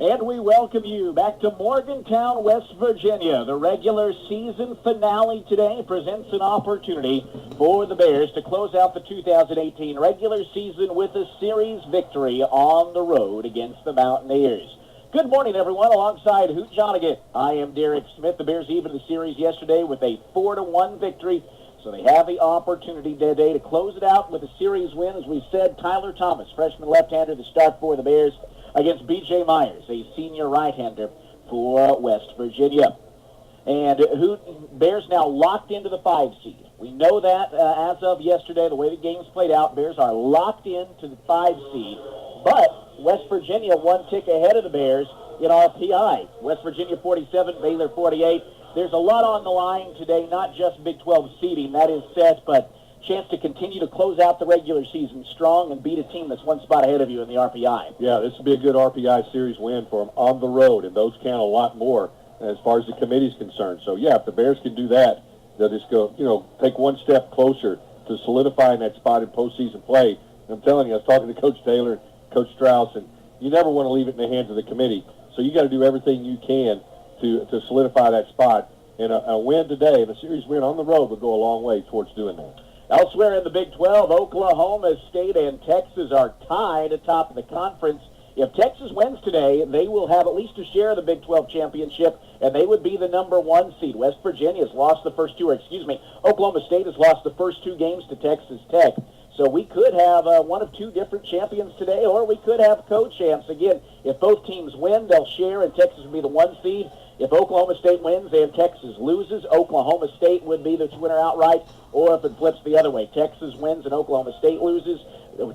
And we welcome you back to Morgantown, West Virginia. The regular season finale today presents an opportunity for the Bears to close out the 2018 regular season with a series victory on the road against the Mountaineers. Good morning, everyone. Alongside Hoot Jonigan, I am Derek Smith. The Bears evened the series yesterday with a 4-1 victory. So they have the opportunity today to close it out with a series win. As we said, Tyler Thomas, freshman left-hander, to start for the Bears against B.J. Myers, a senior right-hander for West Virginia. And Bears now locked into the 5 seed. We know that as of yesterday, the way the game's played out, Bears are locked into the 5 seed. But West Virginia 1 tick ahead of the Bears in RPI. West Virginia 47, Baylor 48. There's a lot on the line today, not just Big 12 seeding, that is set, but chance to continue to close out the regular season strong and beat a team that's 1 spot ahead of you in the RPI. Yeah, this would be a good RPI series win for them on the road, and those count a lot more as far as the committee's concerned. So, yeah, if the Bears can do that, they'll just go, take 1 step closer to solidifying that spot in postseason play. And I'm telling you, I was talking to Coach Taylor, Coach Strauss, and you never want to leave it in the hands of the committee. So you got to do everything you can to solidify that spot. And a win today, and a series win on the road, would go a long way towards doing that. Elsewhere in the Big 12, Oklahoma State and Texas are tied atop of the conference. If Texas wins today, they will have at least a share of the Big 12 championship, and they would be the number 1 seed. West Virginia has lost the first 2, Oklahoma State has lost the first 2 games to Texas Tech. So we could have one of 2 different champions today, or we could have co-champs. Again, if both teams win, they'll share, and Texas will be the 1 seed. If Oklahoma State wins and Texas loses, Oklahoma State would be the winner outright. Or if it flips the other way, Texas wins and Oklahoma State loses,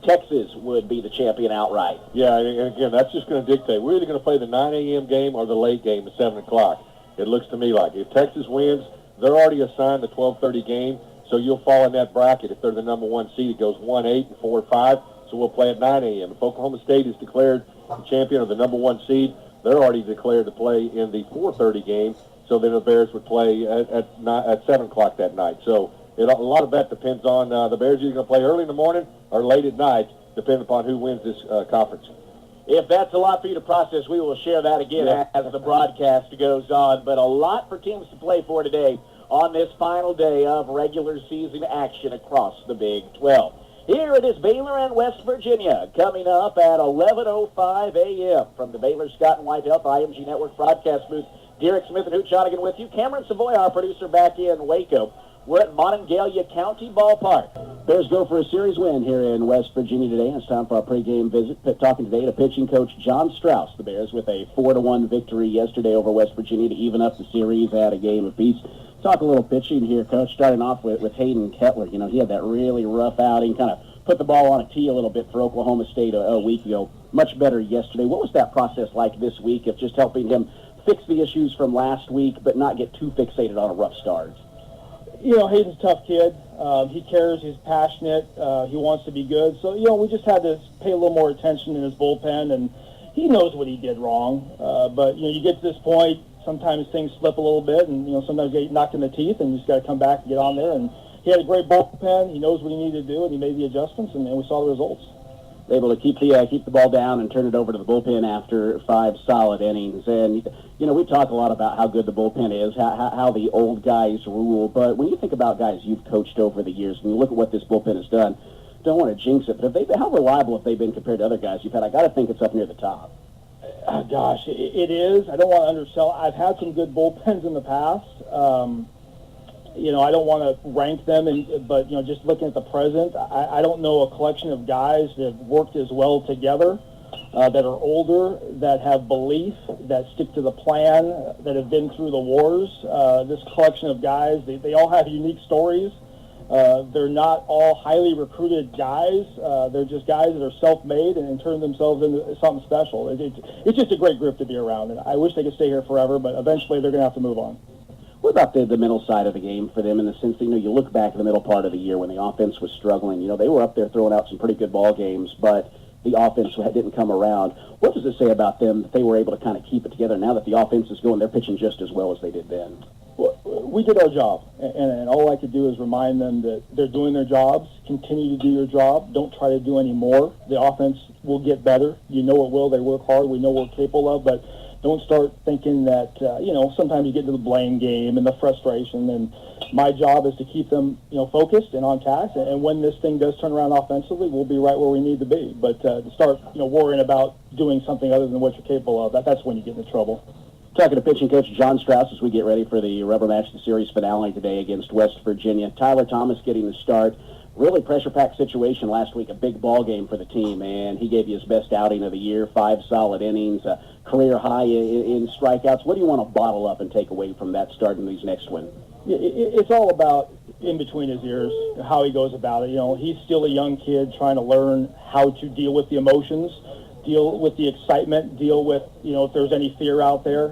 Texas would be the champion outright. Yeah, and again, that's just going to dictate. We're either going to play the 9 a.m. game or the late game at 7 o'clock. It looks to me like if Texas wins, they're already assigned the 12:30 game, so you'll fall in that bracket. If they're the number 1 seed, it goes 1-8 and 4-5, so we'll play at 9 a.m. If Oklahoma State is declared the champion or the number 1 seed, they're already declared to play in the 4:30 game, so then the Bears would play at 7 o'clock that night. So a lot of that depends on the Bears either going to play early in the morning or late at night, depending upon who wins this conference. If that's a lot for you to process, we will share that again as the broadcast goes on. But a lot for teams to play for today on this final day of regular season action across the Big 12. Here it is, Baylor and West Virginia, coming up at 11:05 a.m. from the Baylor Scott and White Health IMG Network broadcast booth. Derek Smith and Hoot Jonigan with you. Cameron Savoy, our producer, back in Waco. We're at Monongalia County Ballpark. Bears go for a series win here in West Virginia today. It's time for our pregame visit. Talking today to pitching coach John Strauss. The Bears with a 4-1 victory yesterday over West Virginia to even up the series at a game apiece. Talk a little pitching here, Coach, starting off with Hayden Kettler. He had that really rough outing, kind of put the ball on a tee a little bit for Oklahoma State a week ago. Much better yesterday. What was that process like this week of just helping him fix the issues from last week but not get too fixated on a rough start? Hayden's a tough kid. He cares. He's passionate. He wants to be good. So, we just had to pay a little more attention in his bullpen, and he knows what he did wrong. But, you get to this point, sometimes things slip a little bit, and, sometimes you get knocked in the teeth, and you just got to come back and get on there. And he had a great bullpen. He knows what he needed to do, and he made the adjustments, and we saw the results. Able to keep the ball down and turn it over to the bullpen after 5 solid innings. And, we talk a lot about how good the bullpen is, how the old guys rule. But when you think about guys you've coached over the years, when you look at what this bullpen has done, don't want to jinx it, but how reliable have they been compared to other guys you've had? I got to think it's up near the top. Gosh, it is. I don't want to undersell. I've had some good bullpens in the past. I don't want to rank them, but just looking at the present, I don't know a collection of guys that have worked as well together, that are older, that have belief, that stick to the plan, that have been through the wars. This collection of guys, they all have unique stories. They're not all highly recruited guys. They're just guys that are self-made and turn themselves into something special. It's just a great group to be around, and I wish they could stay here forever, but eventually they're going to have to move on. What about the middle side of the game for them in the sense that, you look back at the middle part of the year when the offense was struggling, they were up there throwing out some pretty good ball games, but the offense didn't come around. What does it say about them that they were able to kind of keep it together now that the offense is going, they're pitching just as well as they did then? Well, we did our job, and all I could do is remind them that they're doing their jobs. Continue to do your job. Don't try to do any more. The offense will get better. You know it will. They work hard. We know what we're capable of, but don't start thinking that, sometimes you get into the blame game and the frustration. And my job is to keep them, focused and on task. And when this thing does turn around offensively, we'll be right where we need to be. But to start, worrying about doing something other than what you're capable of, that's when you get into trouble. Talking to pitching coach John Strauss as we get ready for the rubber match, the series finale today against West Virginia. Tyler Thomas getting the start. Really pressure-packed situation last week, a big ball game for the team, and he gave you his best outing of the year, 5 solid innings, a career high in strikeouts. What do you want to bottle up and take away from that start in these next win? It's all about in between his ears, how he goes about it. He's still a young kid trying to learn how to deal with the emotions, deal with the excitement, deal with, if there's any fear out there.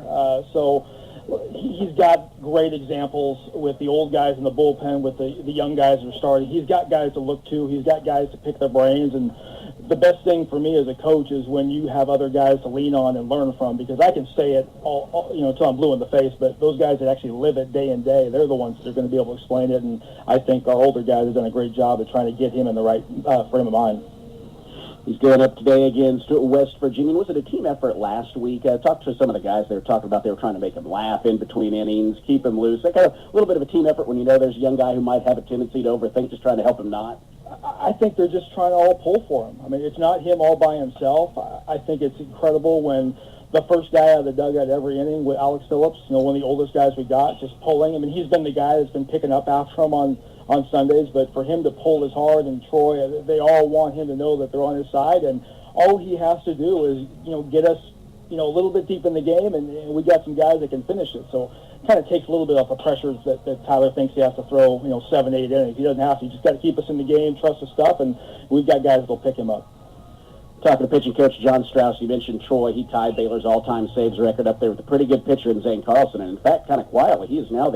So he's got great examples with the old guys in the bullpen, with the young guys that are starting. He's got guys to look to. He's got guys to pick their brains. And the best thing for me as a coach is when you have other guys to lean on and learn from, because I can say it all until I'm blue in the face, but those guys that actually live it day in day, they're the ones that are going to be able to explain it. And I think our older guys have done a great job of trying to get him in the right frame of mind. He's going up today against West Virginia. Was it a team effort last week? Talked to some of the guys they were talking about. They were trying to make him laugh in between innings, keep him loose. Kind of a little bit of a team effort when there's a young guy who might have a tendency to overthink, just trying to help him not. I think they're just trying to all pull for him. I mean, it's not him all by himself. I think it's incredible when the first guy out of the dugout every inning with Alex Phillips, one of the oldest guys we got, just pulling. I mean, he's been the guy that's been picking up after him on Sundays, but for him to pull as hard, and Troy, they all want him to know that they're on his side, and all he has to do is, get us, a little bit deep in the game, and we got some guys that can finish it. So it kind of takes a little bit off the pressures that Tyler thinks he has to throw, 7, 8 innings. He doesn't have to. He just got to keep us in the game, trust his stuff, and we've got guys that'll pick him up. Talking to pitching coach John Strauss, you mentioned Troy. He tied Baylor's all-time saves record up there with a pretty good pitcher in Zane Carlson, and in fact, kind of quietly, he is now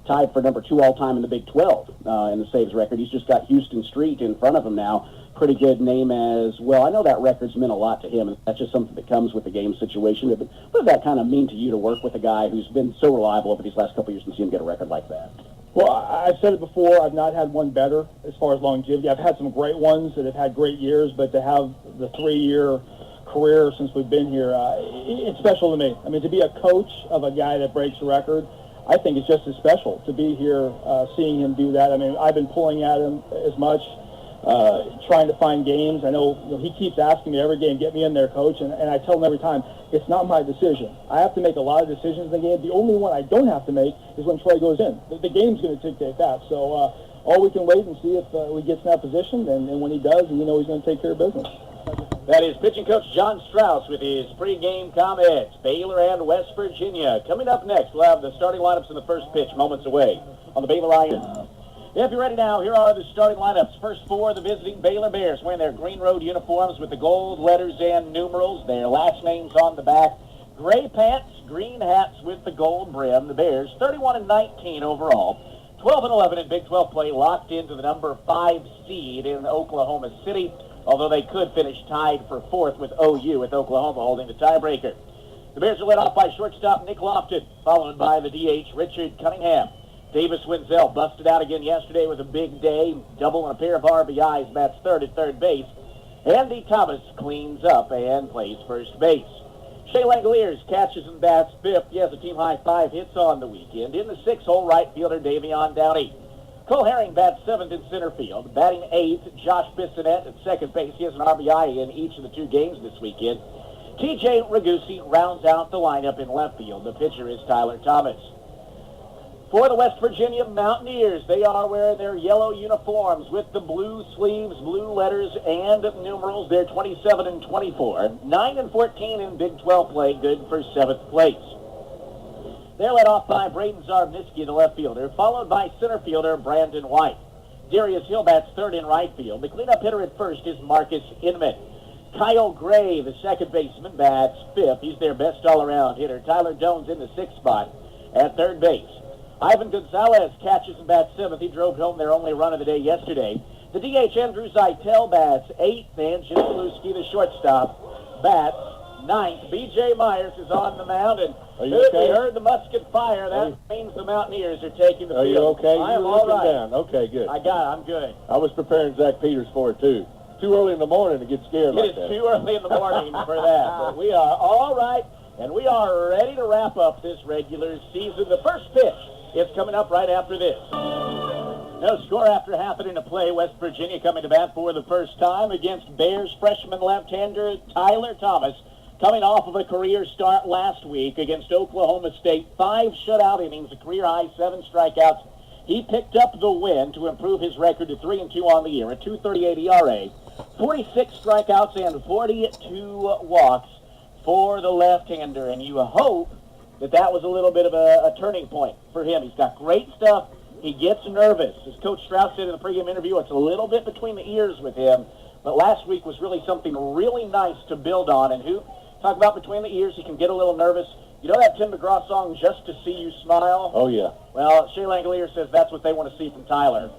tied for number 2 all-time in the Big 12 in the saves record. He's just got Houston Street in front of him now. Pretty good name as well. I know that record's meant a lot to him, and that's just something that comes with the game situation. But what does that kind of mean to you to work with a guy who's been so reliable over these last couple of years and see him get a record like that? Well, I've said it before. I've not had one better as far as longevity. I've had some great ones that have had great years, but to have the 3-year career since we've been here, it's special to me. I mean, to be a coach of a guy that breaks a record, I think it's just as special to be here, seeing him do that. I mean, I've been pulling at him as much, trying to find games. I know, he keeps asking me every game, get me in there, coach, and I tell him every time, it's not my decision. I have to make a lot of decisions in the game. The only one I don't have to make is when Troy goes in. The game's going to dictate that. So all we can wait and see if we get in that position, and when he does, we know he's going to take care of business. That is pitching coach John Strauss with his pregame comments. Baylor and West Virginia. Coming up next, we'll have the starting lineups in the first pitch moments away on the Baylor Iron. If you're ready now, here are the starting lineups. First 4, the visiting Baylor Bears, wearing their green road uniforms with the gold letters and numerals, their last names on the back. Gray pants, green hats with the gold brim. The Bears, 31-19 overall. 12-11 in Big 12 play, locked into the number 5 seed in Oklahoma City, although they could finish tied for 4th with OU, with Oklahoma holding the tiebreaker. The Bears are led off by shortstop Nick Lofton, followed by the DH Richard Cunningham. Davis Wenzel busted out again yesterday with a big day, double and a pair of RBIs, bats third at third base. Andy Thomas cleans up and plays first base. Shea Langoliers catches and bats fifth. He has a team-high 5 hits on the weekend. In the 6-hole, right fielder Davion Downey. Cole Herring bats 7th in center field. Batting 8th, Josh Bissonette at second base. He has an RBI in each of the 2 games this weekend. T.J. Ragusi rounds out the lineup in left field. The pitcher is Tyler Thomas. For the West Virginia Mountaineers, they are wearing their yellow uniforms with the blue sleeves, blue letters, and numerals. They're 27-24, 9-14 in Big 12 play, good for 7th place. They're led off by Braden Zarbniski, the left fielder, followed by center fielder Brandon White. Darius Hill bats 3rd in right field. The cleanup hitter at first is Marcus Inman. Kyle Gray, the second baseman, bats 5th. He's their best all-around hitter. Tyler Jones in the 6th spot at third base. Ivan Gonzalez catches and bats 7th. He drove home their only run of the day yesterday. The DH Andrew Zeitel bats 8th, and Jim Paluski, the shortstop, bats ninth. B.J. Myers is on the mound, and Are you we okay? heard the musket fire. That means the Mountaineers are taking the Are field. you okay? I am You're all looking right. down. Okay, good. I'm good. I was preparing Zach Peters for it, too. Too early in the morning to get scared It like is that. too early in the morning for that, but we are all right, and we are ready to wrap up this regular season. The first pitch is coming up right after this. No score after half inning of play. West Virginia coming to bat for the first time against Bears freshman left-hander Tyler Thomas, coming off of a career start last week against Oklahoma State. 5 shutout innings, a career-high 7 strikeouts. He picked up the win to improve his record to 3-2 on the year, a 2.38 ERA, 46 strikeouts and 42 walks for the left-hander. And you hope that was a little bit of a turning point for him. He's got great stuff. He gets nervous. As Coach Strauss said in the pregame interview, it's a little bit between the ears with him. But last week was really something really nice to build on. And talk about between the ears, he can get a little nervous. You know that Tim McGraw song, Just to See You Smile? Oh, yeah. Well, Shea Langolier says that's what they want to see from Tyler.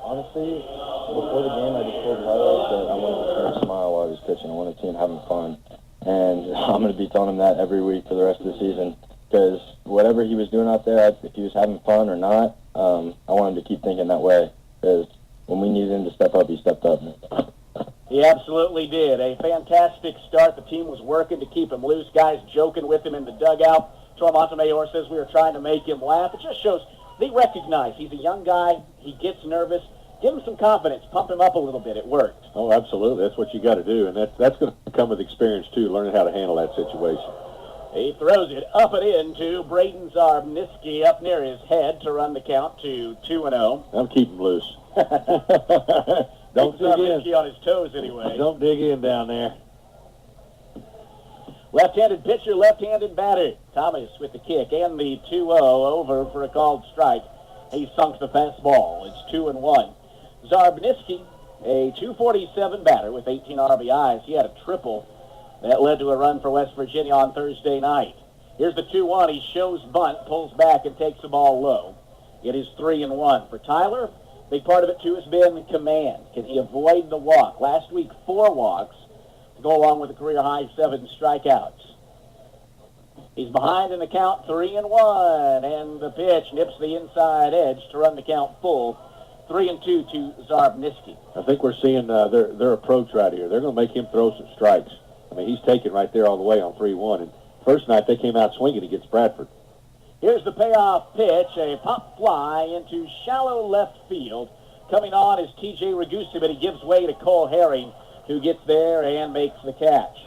Honestly, before the game, I just told Tyler that I wanted to see him smile while he was pitching. I wanted to see him having fun. And I'm going to be telling him that every week for the rest of the season. Because whatever he was doing out there, if he was having fun or not, I want him to keep thinking that way. Because when we needed him to step up, he stepped up. He absolutely did. A fantastic start. The team was working to keep him loose. Guys joking with him in the dugout. Troy Montemayor says we were trying to make him laugh. It just shows they recognize he's a young guy. He gets nervous. Give him some confidence. Pump him up a little bit. It worked. Oh, absolutely. That's what you got to do. And that's going to come with experience, too, learning how to handle that situation. He throws it up and in to Braden Zarbniski up near his head to run the count to 2-0. I'm keeping him loose. Don't dig Zarbniski in. on his toes anyway. Don't dig in down there. Left-handed pitcher, left-handed batter. Thomas with the kick and the 2-0 over for a called strike. He sunk the fastball. It's 2-1. Zarbniski, a 247 batter with 18 RBIs. He had a triple that led to a run for West Virginia on Thursday night. Here's the 2-1. He shows bunt, pulls back, and takes the ball low. It is 3-1. For Tyler, big part of it, too, has been command. Can he avoid the walk? Last week, 4 walks to go along with a career-high 7 strikeouts. He's behind in the count, 3-1, and the pitch nips the inside edge to run the count full. 3-2 to Zarbniski. I think we're seeing their approach right here. They're going to make him throw some strikes. I mean, he's taken right there all the way on 3-1. And first night they came out swinging against Bradford. Here's the payoff pitch, a pop fly into shallow left field. Coming on is T.J. Ragusa, but he gives way to Cole Herring, who gets there and makes the catch.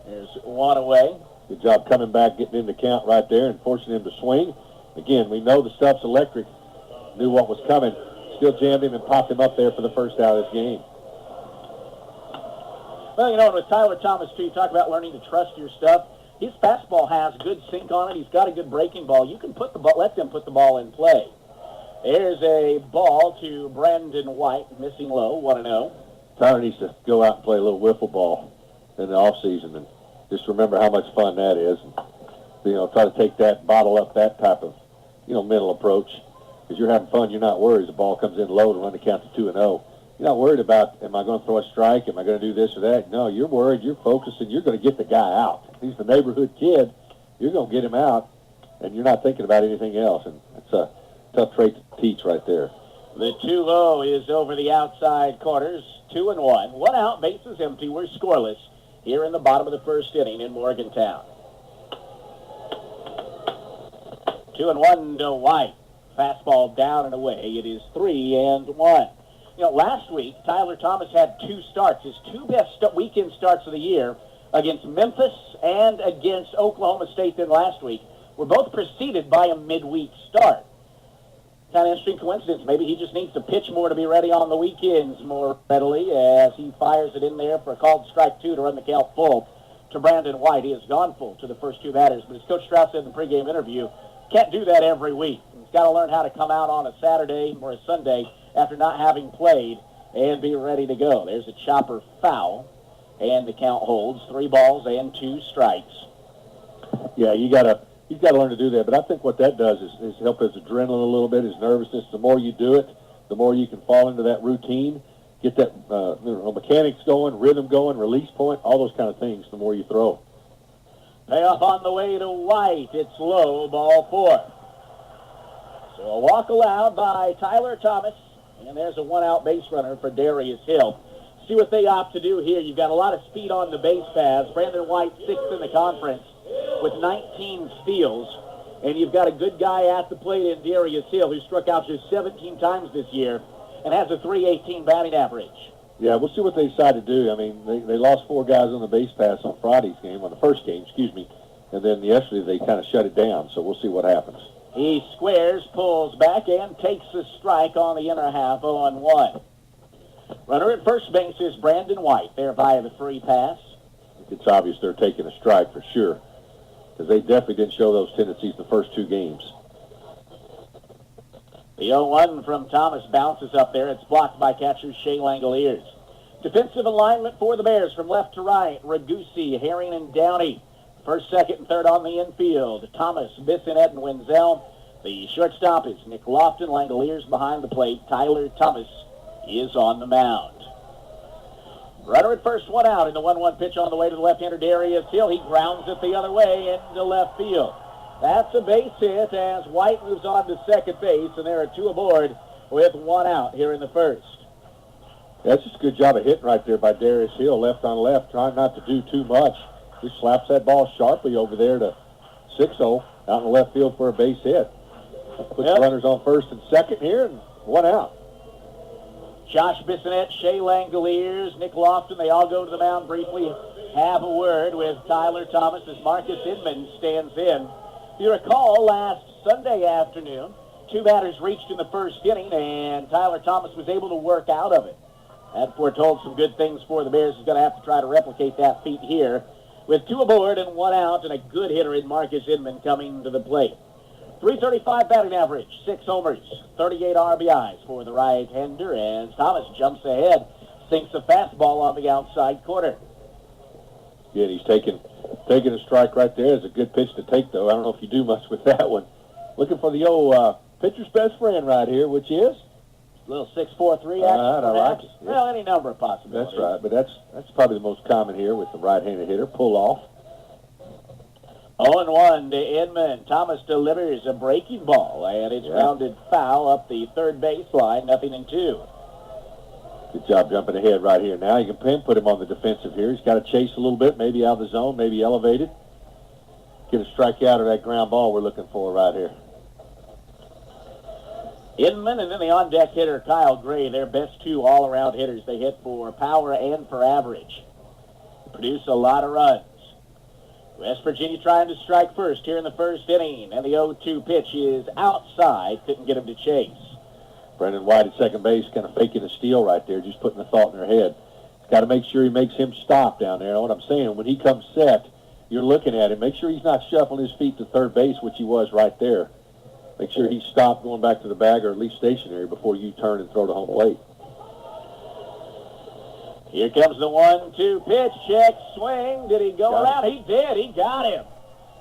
There's one away. Good job coming back, getting in the count right there and forcing him to swing. Again, we know the stuff's electric. Knew what was coming. Still jammed him and popped him up there for the first out of this game. Well, you know, with Tyler Thomas, too, you talk about learning to trust your stuff. His fastball has good sink on it. He's got a good breaking ball. You can put the ball, let them put the ball in play. There's a ball to Brandon White, missing low, 1-0. Tyler needs to go out and play a little wiffle ball in the offseason and just remember how much fun that is. And, you know, try to take that, bottle up that type of, mental approach. Because you're having fun, you're not worried. The ball comes in low to run the count to 2-0. You're not worried about, am I going to throw a strike? Am I going to do this or that? No, you're worried. You're focused, and you're going to get the guy out. He's the neighborhood kid. You're going to get him out, and you're not thinking about anything else. And it's a tough trait to teach right there. The 2-0 is over the outside corners, 2-1. 1 out, bases empty. We're scoreless here in the bottom of the first inning in Morgantown. 2-1 to White. Fastball down and away. It is 3-1. Last week, Tyler Thomas had 2 starts, his 2 best weekend starts of the year against Memphis and against Oklahoma State then last week were both preceded by a midweek start. Kind of interesting coincidence. Maybe he just needs to pitch more to be ready on the weekends more readily as he fires it in there for a called strike 2 to run the count full to Brandon White. He has gone full to the first 2 batters, but as Coach Strauss said in the pregame interview, can't do that every week. He's got to learn how to come out on a Saturday or a Sunday after not having played and be ready to go. There's a chopper foul, and the count holds 3 balls and 2 strikes. Yeah, he's got to learn to do that. But I think what that does is help his adrenaline a little bit, his nervousness. The more you do it, the more you can fall into that routine, get that mechanics going, rhythm going, release point, all those kind of things, the more you throw. Payoff on the way to White. It's low, ball 4. So a walk allowed by Tyler Thomas. And there's a one-out base runner for Darius Hill. See what they opt to do here. You've got a lot of speed on the base paths. Brandon White, 6th in the conference with 19 steals. And you've got a good guy at the plate in Darius Hill, who struck out just 17 times this year and has a .318 batting average. Yeah, we'll see what they decide to do. I mean, they lost 4 guys on the base pass on Friday's game, on the first game, and then yesterday they kind of shut it down, so we'll see what happens. He squares, pulls back, and takes a strike on the inner half, 0-1. Runner at first base is Brandon White, there via the free pass. It's obvious they're taking a strike for sure, because they definitely didn't show those tendencies the first 2 games. The 0-1 from Thomas bounces up there. It's blocked by catcher Shea Langoliers. Defensive alignment for the Bears from left to right. Ragusi, Herring, and Downey. First, second, and third on the infield. Thomas, Bissonette, and Wenzel. The shortstop is Nick Lofton. Langoliers behind the plate. Tyler Thomas is on the mound. Runner at first, 1 out in the 1-1 pitch on the way to the left-hander Darius Hill. He grounds it the other way into left field. That's a base hit as White moves on to second base, and there are 2 aboard with 1 out here in the first. That's just a good job of hitting right there by Darius Hill, left on left, trying not to do too much. He slaps that ball sharply over there to 6-0 out in the left field for a base hit. Puts runners on first and second here, and 1 out. Josh Bissonette, Shea Langoliers, Nick Lofton, they all go to the mound briefly. Have a word with Tyler Thomas as Marcus Inman stands in. If you recall, last Sunday afternoon, 2 batters reached in the first inning, and Tyler Thomas was able to work out of it. That foretold some good things for the Bears. He's going to have to try to replicate that feat here with 2 aboard and 1 out, and a good hitter in Marcus Inman coming to the plate. .335 batting average, 6 homers, 38 RBIs for the right-hander as Thomas jumps ahead, sinks a fastball on the outside corner. Yeah, he's taking a strike right there. It's a good pitch to take, though. I don't know if you do much with that one. Looking for the old pitcher's best friend right here, which is? A little 6-4-3 action, I like it. Yeah. Well, any number of possibilities. That's right, but that's probably the most common here with the right-handed hitter. Pull off. 0-1 to Inman. Thomas delivers a breaking ball, and it's grounded foul up the third baseline, 0-2. Good job jumping ahead right here. Now you can put him on the defensive here. He's got to chase a little bit, maybe out of the zone, maybe elevated. Get a strikeout of that ground ball we're looking for right here. Inman and then the on-deck hitter, Kyle Gray. Their best 2 all-around hitters. They hit for power and for average. Produce a lot of runs. West Virginia trying to strike first here in the first inning, and the 0-2 pitch is outside. Couldn't get him to chase. Brandon White at second base kind of faking a steal right there, just putting the thought in their head. Got to make sure he makes him stop down there. You know what I'm saying? When he comes set, you're looking at him. Make sure he's not shuffling his feet to third base, which he was right there. Make sure he stopped going back to the bag or at least stationary before you turn and throw to home plate. Here comes the 1-2 pitch. Check, swing. Did he go around? He did. He got him.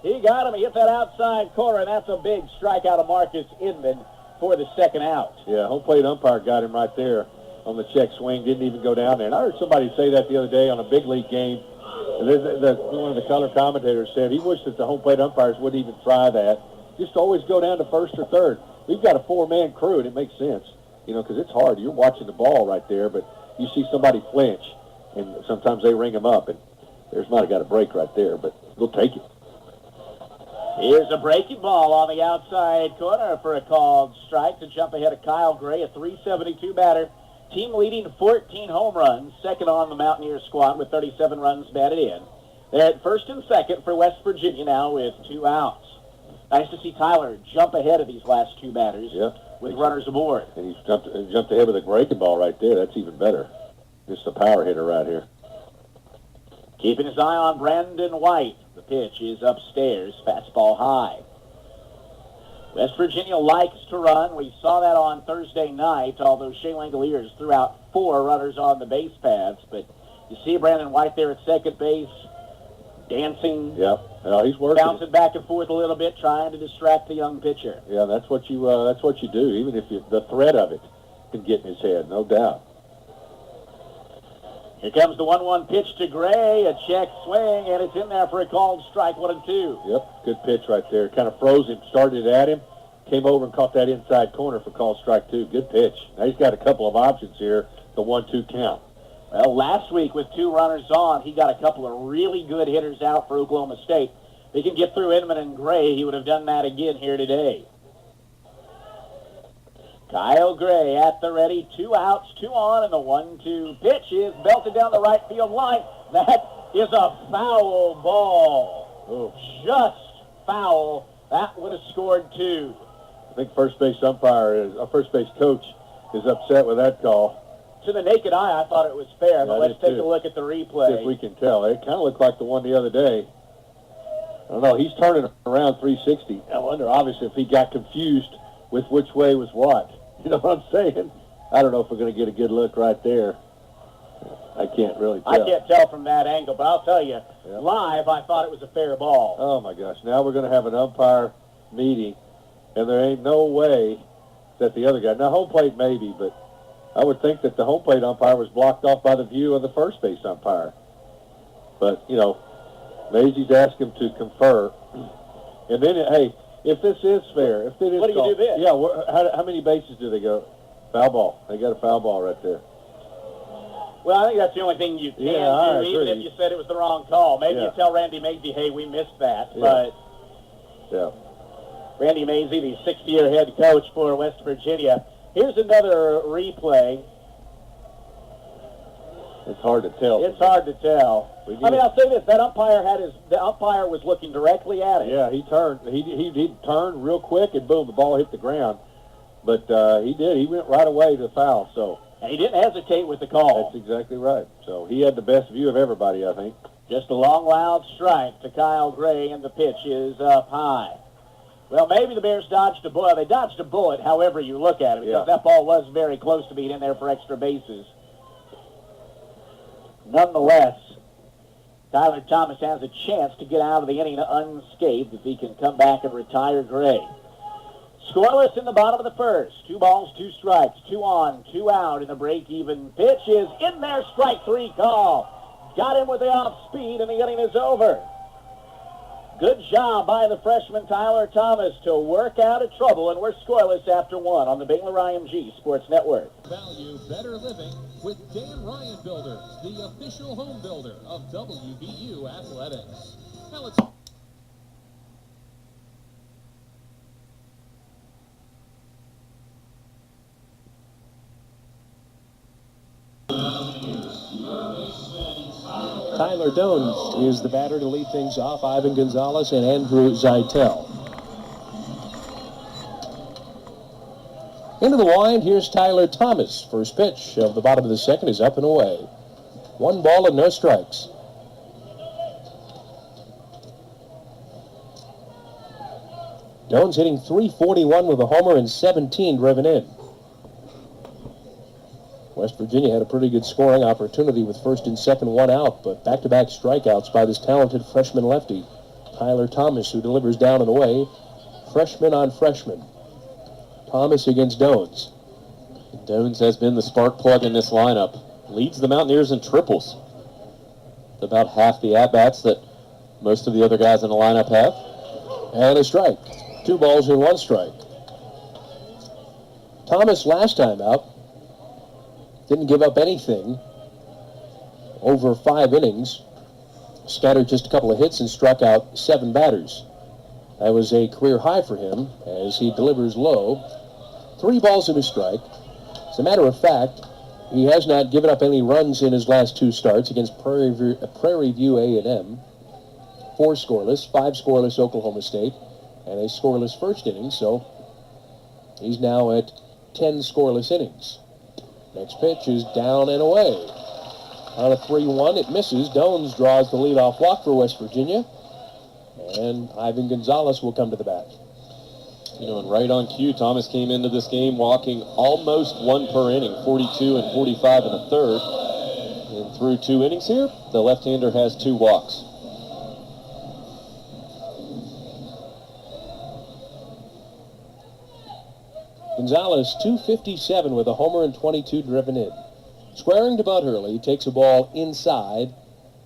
He got him. He hit that outside corner, and that's a big strikeout of Marcus Inman for the second out. Yeah, home plate umpire got him right there on the check swing. Didn't even go down there. And I heard somebody say that the other day on a big league game. One of the color commentators said he wished that the home plate umpires wouldn't even try that. Just always go down to first or third. We've got a 4-man crew, and it makes sense, because it's hard. You're watching the ball right there, but you see somebody flinch, and sometimes they ring them up, and there's might have got a break right there, but we'll take it. Here's a breaking ball on the outside corner for a called strike to jump ahead of Kyle Gray, a .372 batter. Team leading 14 home runs, second on the Mountaineer squad with 37 runs batted in. They're at first and second for West Virginia now with 2 outs. Nice to see Tyler jump ahead of these last 2 batters with runners aboard. And he's jumped ahead with a breaking ball right there. That's even better. Just a power hitter right here. Keeping his eye on Brandon White. The pitch is upstairs, fastball high. West Virginia likes to run. We saw that on Thursday night, although Shea Langoliers threw out 4 runners on the base paths. But you see Brandon White there at second base, dancing. Yeah, he's working. Bouncing back and forth a little bit, trying to distract the young pitcher. Yeah, that's what you do. Even if the threat of it can get in his head, no doubt. Here comes the 1-1 pitch to Gray, a check swing, and it's in there for a called strike, 1-2. Yep, good pitch right there. Kind of froze him, started at him, came over and caught that inside corner for called strike 2. Good pitch. Now he's got a couple of options here, the 1-2 count. Well, last week with 2 runners on, he got a couple of really good hitters out for Oklahoma State. If he can get through Inman and Gray, he would have done that again here today. Kyle Gray at the ready, 2 outs, 2 on, and the 1-2 pitch is belted down the right field line. That is a foul ball. Oh. Just foul. That would have scored 2. I think first base coach is upset with that call. To the naked eye, I thought it was fair, but let's take a look at the See if replay. we can tell. It kind of looked like the one the other day. I don't know. He's turning around 360. I wonder, obviously, if he got confused with which way was what. You know what I'm saying? I don't know if we're going to get a good look right there. I can't really tell. I can't tell from that angle, but I'll tell you, live, I thought it was a fair ball. Oh, my gosh. Now we're going to have an umpire meeting, and there ain't no way that the other guy, now home plate maybe, but I would think that the home plate umpire was blocked off by the view of the first base umpire. But, you know, Maisie's asked him to confer. And then, hey, if this is fair, if it is what do you do this? Yeah, how many bases do they go? Foul ball. They got a foul ball right there. Well, I think that's the only thing you can do, even if you said it was the wrong call. Maybe you tell Randy Maisie, hey, we missed that. But Randy Maisie, the 60-year head coach for West Virginia. Here's another replay. It's hard to tell. It's hard to tell. I mean, I'll say this: the umpire was looking directly at it. Yeah, he turned. He turned real quick, and boom, the ball hit the ground. But he did. He went right away to the foul. So. And he didn't hesitate with the call. That's exactly right. So he had the best view of everybody, I think. Just a long, loud strike to Kyle Gray, and the pitch is up high. Well, maybe the Bears dodged a bullet. They dodged a bullet, however you look at it, because that ball was very close to being in there for extra bases. Nonetheless, Tyler Thomas has a chance to get out of the inning unscathed if he can come back and retire Gray. Scoreless in the bottom of the first. 2 balls, 2 strikes, 2 on, 2 out, and the break-even pitch is in there. Strike 3 call. Got him with the off-speed, and the inning is over. Good job by the freshman Tyler Thomas to work out of trouble, and we're scoreless after 1 on the Baylor IMG Sports Network. Value better living with Dan Ryan Builders, the official home builder of WVU Athletics. Now let's... Tyler Dones is the batter to lead things off. Ivan Gonzalez and Andrew Zeitel. Into the wind, here's Tyler Thomas. First pitch of the bottom of the second is up and away. 1 ball and no strikes. Dones hitting .341 with a homer and 17 driven in. West Virginia had a pretty good scoring opportunity with first and second 1 out, but back-to-back strikeouts by this talented freshman lefty, Tyler Thomas, who delivers down and away. Freshman on freshman. Thomas against Dones. Dones has been the spark plug in this lineup. Leads the Mountaineers in triples. About half the at-bats that most of the other guys in the lineup have. And a strike. 2 balls and 1 strike. Thomas last time out didn't give up anything over 5 innings. Scattered just a couple of hits and struck out 7 batters. That was a career high for him as he delivers low. 3 balls and a strike. As a matter of fact, he has not given up any runs in his last 2 starts against Prairie View A&M. 4 scoreless, 5 scoreless Oklahoma State, and a scoreless first inning, so he's now at 10 scoreless innings. Next pitch is down and away. On a 3-1, it misses. Dones draws the leadoff walk for West Virginia, and Ivan Gonzalez will come to the bat. You know, and right on cue, Thomas came into this game walking almost 1 per inning, 42 and 45 in the third. And through 2 innings here, the left-hander has 2 walks. Gonzalez, 257 with a homer and 22 driven in. Squaring to Bud Hurley, takes a ball inside,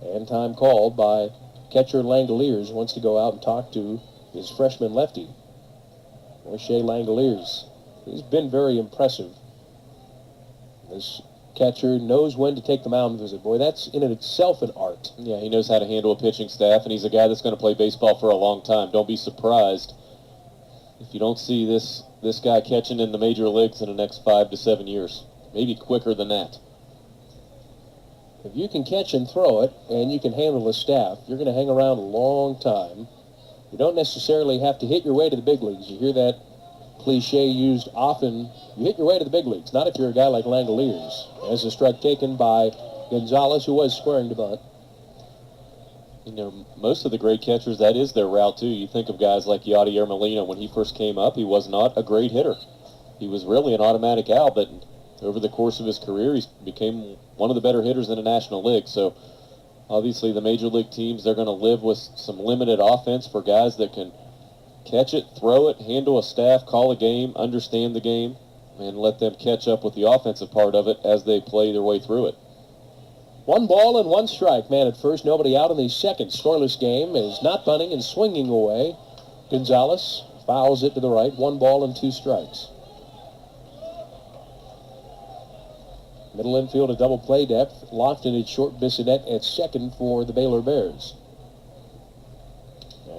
and time called by catcher Langoliers. Wants to go out and talk to his freshman lefty, Shea Langoliers. He's been very impressive. This catcher knows when to take the mound visit. Boy, that's in itself an art. Yeah, he knows how to handle a pitching staff, and he's a guy that's going to play baseball for a long time. Don't be surprised if you don't see this guy catching in the major leagues in the next 5 to 7 years. Maybe quicker than that. If you can catch and throw it, and you can handle the staff, you're going to hang around a long time. You don't necessarily have to hit your way to the big leagues. You hear that cliche used often. You hit your way to the big leagues, not if you're a guy like Langoliers. As a strike taken by Gonzalez, who was squaring to Bud. You know, most of the great catchers, that is their route, too. You think of guys like Yadier Molina. When he first came up, he was not a great hitter. He was really an automatic out, but over the course of his career, he became one of the better hitters in the National League. So, obviously, the major league teams, they're going to live with some limited offense for guys that can catch it, throw it, handle a staff, call a game, understand the game, and let them catch up with the offensive part of it as they play their way through it. 1 ball and 1 strike. Man at first, nobody out in the second. Scoreless game is not bunting and swinging away. Gonzalez fouls it to the right. 1 ball and 2 strikes. Middle infield, a double play depth. Lofton at short, Bissonette at second for the Baylor Bears.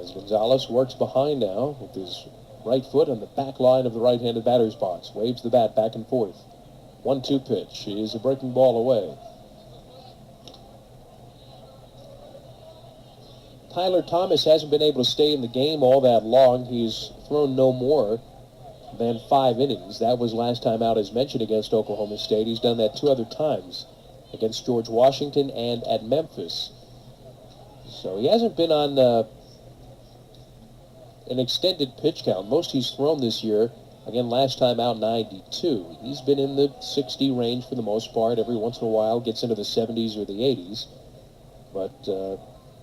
As Gonzalez works behind now with his right foot on the back line of the right-handed batter's box. Waves the bat back and forth. 1-2 pitch is a breaking ball away. Tyler Thomas hasn't been able to stay in the game all that long. He's thrown no more than 5 innings. That was last time out, as mentioned, against Oklahoma State. He's done that 2 other times, against George Washington and at Memphis. So he hasn't been on an extended pitch count. Most he's thrown this year, again, last time out, 92. He's been in the 60 range for the most part. Every once in a while gets into the 70s or the 80s. But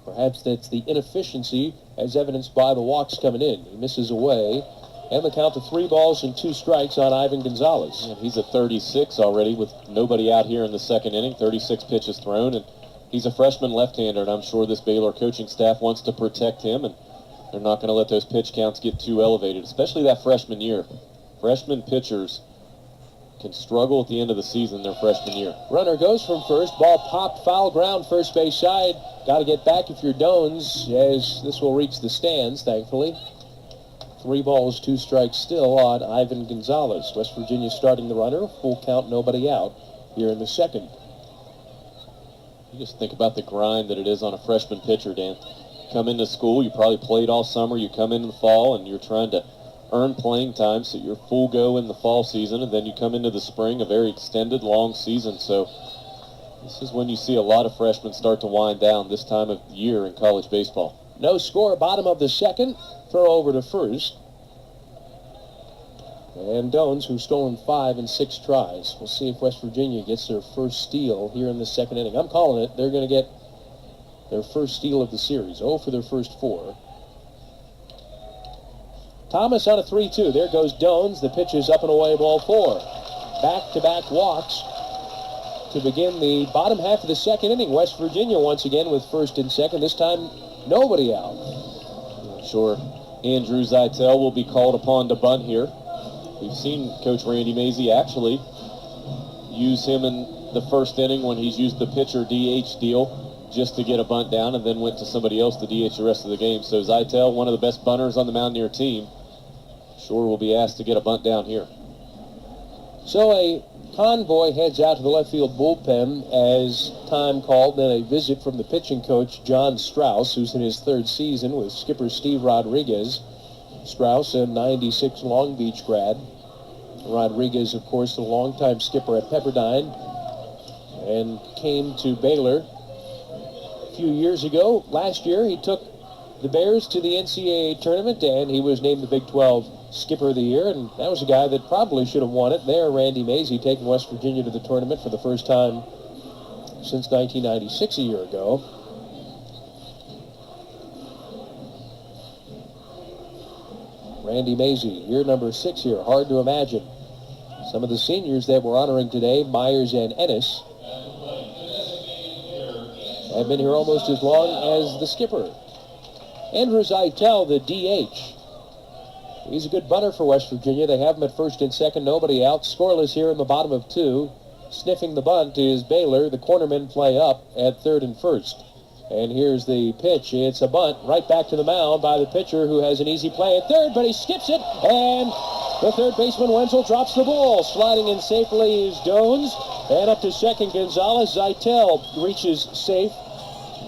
perhaps that's the inefficiency, as evidenced by the walks coming in. He misses away. And the count to 3 balls and 2 strikes on Ivan Gonzalez. And he's at 36 already with nobody out here in the second inning. 36 pitches thrown, and he's a freshman left-hander, and I'm sure this Baylor coaching staff wants to protect him, and they're not going to let those pitch counts get too elevated, especially that freshman year. Freshman pitchers can struggle at the end of the season their freshman year. Runner goes from first. Ball popped, foul ground, first base side. Got to get back if you're Dones, as this will reach the stands, thankfully. 3 balls, 2 strikes still on Ivan Gonzalez. West Virginia starting the runner. Full count, nobody out here in the second. You just think about the grind that it is on a freshman pitcher, Dan. Come into school, you probably played all summer. You come in the fall, and you're trying to earn playing time so you're full go in the fall season, and then you come into the spring, a very extended, long season. So this is when you see a lot of freshmen start to wind down this time of year in college baseball. No score, bottom of the second. Throw over to first. And Dones, who's stolen 5 in 6 tries. We'll see if West Virginia gets their first steal here in the second inning. I'm calling it. They're going to get their first steal of the series. 0 for their first 4. Thomas on a 3-2. There goes Dones. The pitch is up and away, ball 4. Back-to-back walks to begin the bottom half of the second inning. West Virginia once again with first and second. This time, nobody out. Sure, Andrew Zytel will be called upon to bunt here. We've seen Coach Randy Mazey actually use him in the first inning when he's used the pitcher DH deal just to get a bunt down, and then went to somebody else to DH the rest of the game. So Zytel, one of the best bunters on the Mountaineer team, sure will be asked to get a bunt down here. So a convoy heads out to the left field bullpen as time called, then a visit from the pitching coach, John Strauss, who's in his 3rd season with skipper Steve Rodriguez. Strauss, a 96 Long Beach grad. Rodriguez, of course, the longtime skipper at Pepperdine, and came to Baylor a few years ago. Last year, he took the Bears to the NCAA tournament, and he was named the Big 12 Skipper of the Year, and that was a guy that probably should have won it. There, Randy Mazey taking West Virginia to the tournament for the first time since 1996, a year ago. Randy Mazey, year number 6 here. Hard to imagine. Some of the seniors that we're honoring today, Myers and Ennis, have been here almost as long as the skipper. Andrew Tyl, the DH. He's a good bunter for West Virginia. They have him at first and second, nobody out. Scoreless here in the bottom of 2. Sniffing the bunt is Baylor. The cornermen play up at third and first. And here's the pitch. It's a bunt right back to the mound by the pitcher, who has an easy play at third, but he skips it, and the third baseman Wenzel drops the ball. Sliding in safely is Dones, and up to second Gonzalez. Tyl reaches safe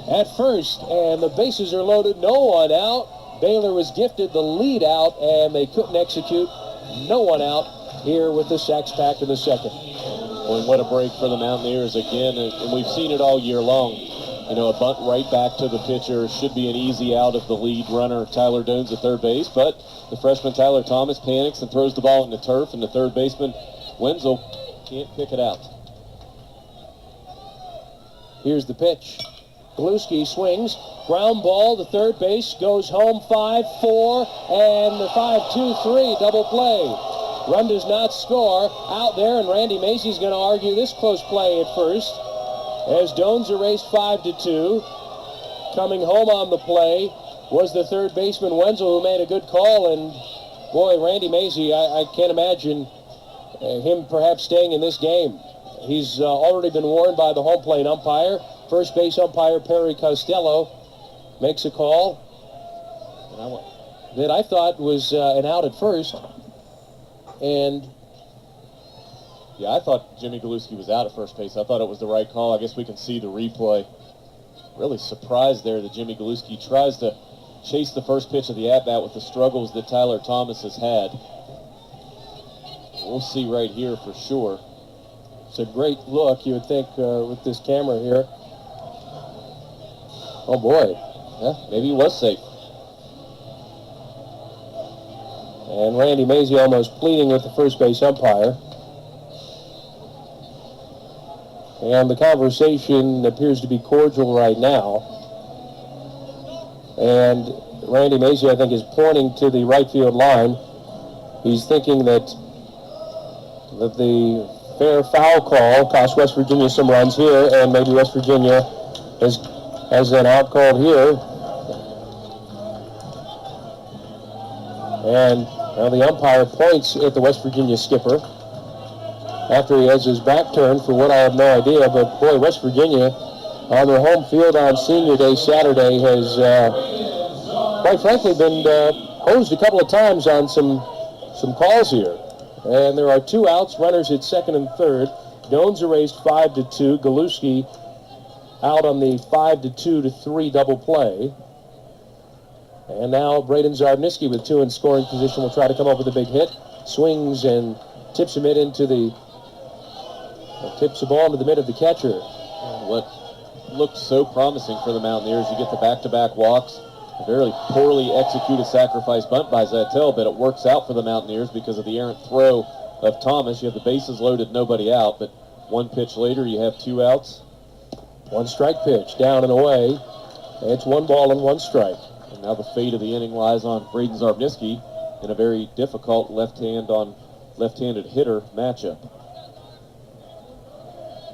at first, and the bases are loaded, no one out. Baylor was gifted the lead out, and they couldn't execute. No one out here with the sacks packed in the second. Boy, what a break for the Mountaineers again, and we've seen it all year long. You know, a bunt right back to the pitcher should be an easy out of the lead runner, Tyler Dones, at third base, but the freshman Tyler Thomas panics and throws the ball in the turf, and the third baseman Wenzel can't pick it out. Here's the pitch. Gluski swings, ground ball, the third base goes home, 5-4, and the 5-2-3 double play. Run does not score out there, and Randy Macy's going to argue this close play at first, as Dones erased 5-2. Coming home on the play was the third baseman Wenzel, who made a good call, and boy, Randy Macy, I can't imagine him perhaps staying in this game. He's already been warned by the home plate umpire. First base umpire Perry Costello makes a call that I thought was an out at first, and yeah, I thought Jimmy Goluski was out at first base. I thought it was the right call. I guess we can see the replay. Really surprised there that Jimmy Goluski tries to chase the first pitch of the at-bat with the struggles that Tyler Thomas has had. We'll see right here for sure. It's a great look, you would think, with this camera here. Oh, boy. Yeah, maybe he was safe. And Randy Macy almost pleading with the first base umpire. And the conversation appears to be cordial right now. And Randy Macy, I think, is pointing to the right field line. He's thinking that the fair foul call cost West Virginia some runs here, and maybe West Virginia has an out called here. And the umpire points at the West Virginia skipper after he has his back turned for what I have no idea. But boy, West Virginia on their home field on Senior Day Saturday has quite frankly been hosed a couple of times on some calls here. And there are 2 outs, runners at second and third. Dones erased 5-2. Goluski out on the 5-2-3 double play. And now Braden Zarbniski with 2 in scoring position will try to come up with a big hit. Swings and tips him into the tips the ball into the mid of the catcher. What looked so promising for the Mountaineers, you get the back-to-back walks. A very poorly executed sacrifice bunt by Tyl, but it works out for the Mountaineers because of the errant throw of Thomas. You have the bases loaded, nobody out, but 1 pitch later you have 2 outs. 1 strike pitch, down and away. It's 1 ball and 1 strike. And now the fate of the inning lies on Braden Zarbniski in a very difficult left-handed hitter matchup.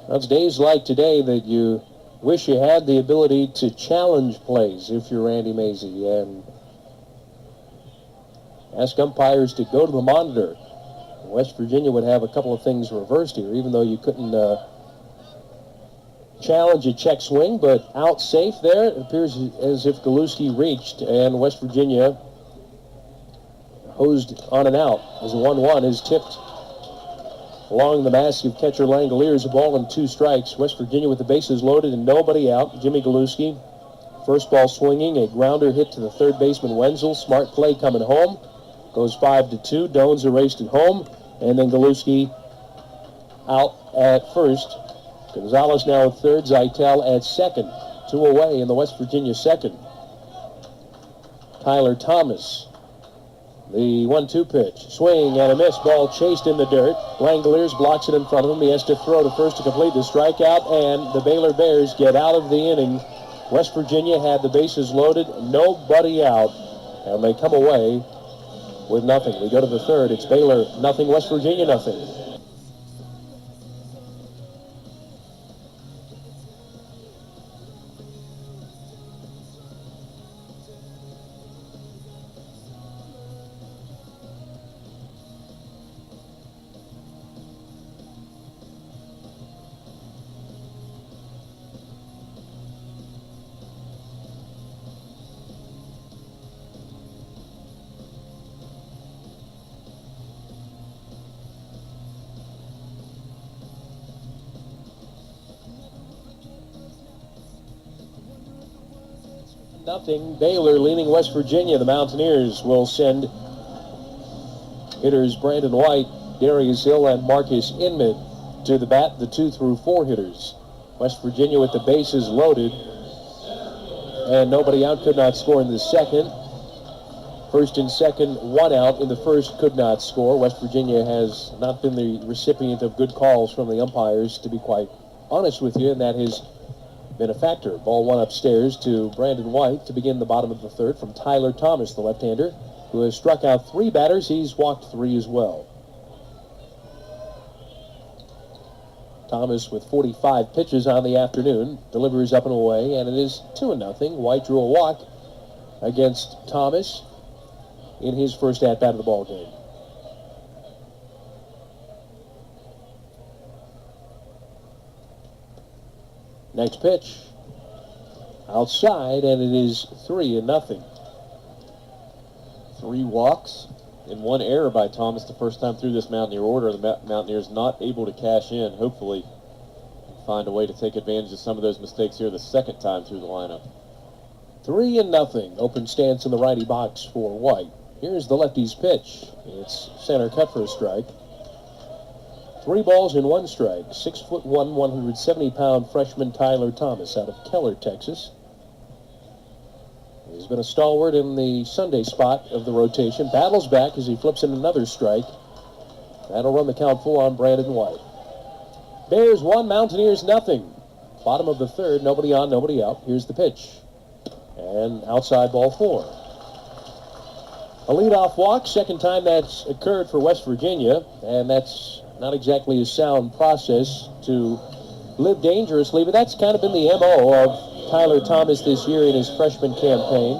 It's days like today that you wish you had the ability to challenge plays if you're Randy Macy and ask umpires to go to the monitor. West Virginia would have a couple of things reversed here, even though you couldn't challenge a check swing, but out safe there. It appears as if Goluski reached, and West Virginia hosed on and out as a 1-1 is tipped along the mask of catcher Langoliers. A ball and 2 strikes. West Virginia with the bases loaded and nobody out. Jimmy Goluski, first ball swinging, a grounder hit to the third baseman Wenzel. Smart play coming home. Goes 5-2. Dones erased at home, and then Goluski out at first. Gonzalez now at third. Tyl at second. 2 away in the West Virginia second. Tyler Thomas. The 1-2 pitch. Swing and a miss. Ball chased in the dirt. Langoliers blocks it in front of him. He has to throw to first to complete the strikeout, and the Baylor Bears get out of the inning. West Virginia had the bases loaded, nobody out, and they come away with nothing. We go to the third. It's Baylor nothing, West Virginia nothing. 8-0 Baylor leading West Virginia. The Mountaineers will send hitters Brandon White, Darius Hill, and Marcus Inman to the bat, the 2 through 4 hitters. West Virginia with the bases loaded and nobody out, could not score in the second. First and second, 1 out in the first, could not score. West Virginia has not been the recipient of good calls from the umpires, to be quite honest with you, and that has been a factor. Ball 1 upstairs to Brandon White to begin the bottom of the third from Tyler Thomas, the left-hander, who has struck out 3 batters. He's walked 3 as well. Thomas with 45 pitches on the afternoon, delivers up and away, and it is 2-0. White drew a walk against Thomas in his first at-bat of the ball game. Next pitch, outside, and it is 3-0. 3 walks and 1 error by Thomas the first time through this Mountaineer order. The Mountaineers not able to cash in. Hopefully find a way to take advantage of some of those mistakes here the second time through the lineup. 3-0. Open stance in the righty box for White. Here's the lefty's pitch. It's center cut for a strike. 3 balls and 1 strike. 6'1", 170-pound freshman Tyler Thomas out of Keller, Texas. He's been a stalwart in the Sunday spot of the rotation. Battles back as he flips in another strike. That'll run the count full on Brandon White. Bears 1, Mountaineers 0. Bottom of the third, nobody on, nobody out. Here's the pitch. And outside, ball 4. A leadoff walk, second time that's occurred for West Virginia, and that's not exactly a sound process to live dangerously, but that's kind of been the MO of Tyler Thomas this year in his freshman campaign.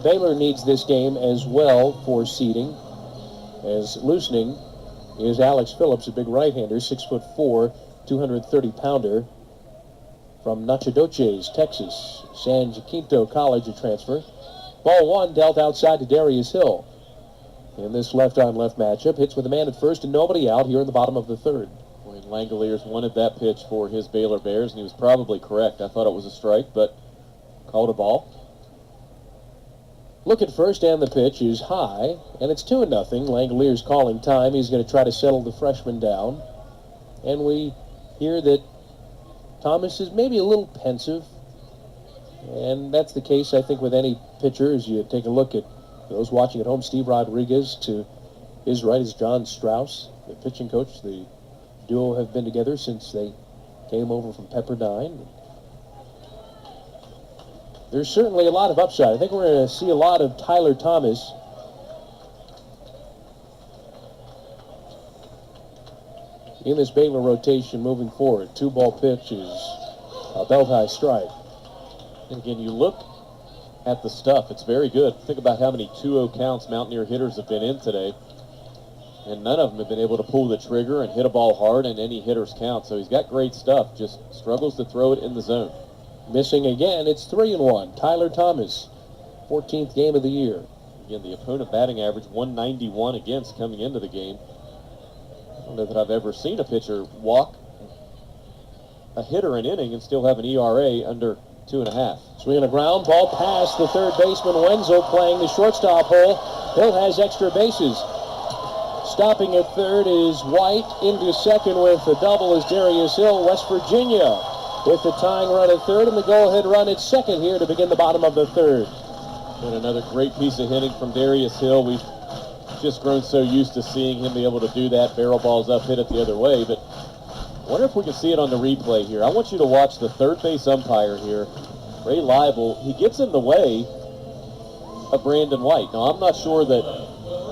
Baylor needs this game as well for seeding, as loosening is Alex Phillips, a big right-hander, 6'4", 230-pounder from Nacogdoches, Texas. San Jacinto College, a transfer. Ball 1 dealt outside to Darius Hill. In this left-on-left matchup, hits with a man at first and nobody out here in the bottom of the third. Boy, Langoliers wanted that pitch for his Baylor Bears, and he was probably correct. I thought it was a strike, but called a ball. Look at first, and the pitch is high, and it's 2-0. Langoliers calling time. He's going to try to settle the freshman down. And we hear that Thomas is maybe a little pensive. And that's the case, I think, with any pitcher. As you take a look at those watching at home, Steve Rodriguez to his right is John Strauss, the pitching coach. The duo have been together since they came over from Pepperdine. There's certainly a lot of upside. I think we're going to see a lot of Tyler Thomas. In this Baylor rotation moving forward. 2-ball pitch is a belt-high strike. And again, you look at the stuff. It's very good. Think about how many 2-0 counts Mountaineer hitters have been in today. And none of them have been able to pull the trigger and hit a ball hard in any hitter's count. So he's got great stuff. Just struggles to throw it in the zone. Missing again. It's 3-1. Tyler Thomas, 14th game of the year. Again, the opponent batting average 191 against coming into the game. I don't know that I've ever seen a pitcher walk a hitter an inning and still have an ERA under 2.5. Swing and a ground ball past the third baseman Wenzel, playing the shortstop hole. Hill has extra bases. Stopping at third is White. Into second with a double is Darius Hill. West Virginia with the tying run at third and the go-ahead run at second here to begin the bottom of the third. And another great piece of hitting from Darius Hill. We've just grown so used to seeing him be able to do that. Barrel balls up, hit it the other way. But I wonder if we can see it on the replay here. I want you to watch the third base umpire here, Ray Leibel. He gets in the way of Brandon White. Now, I'm not sure that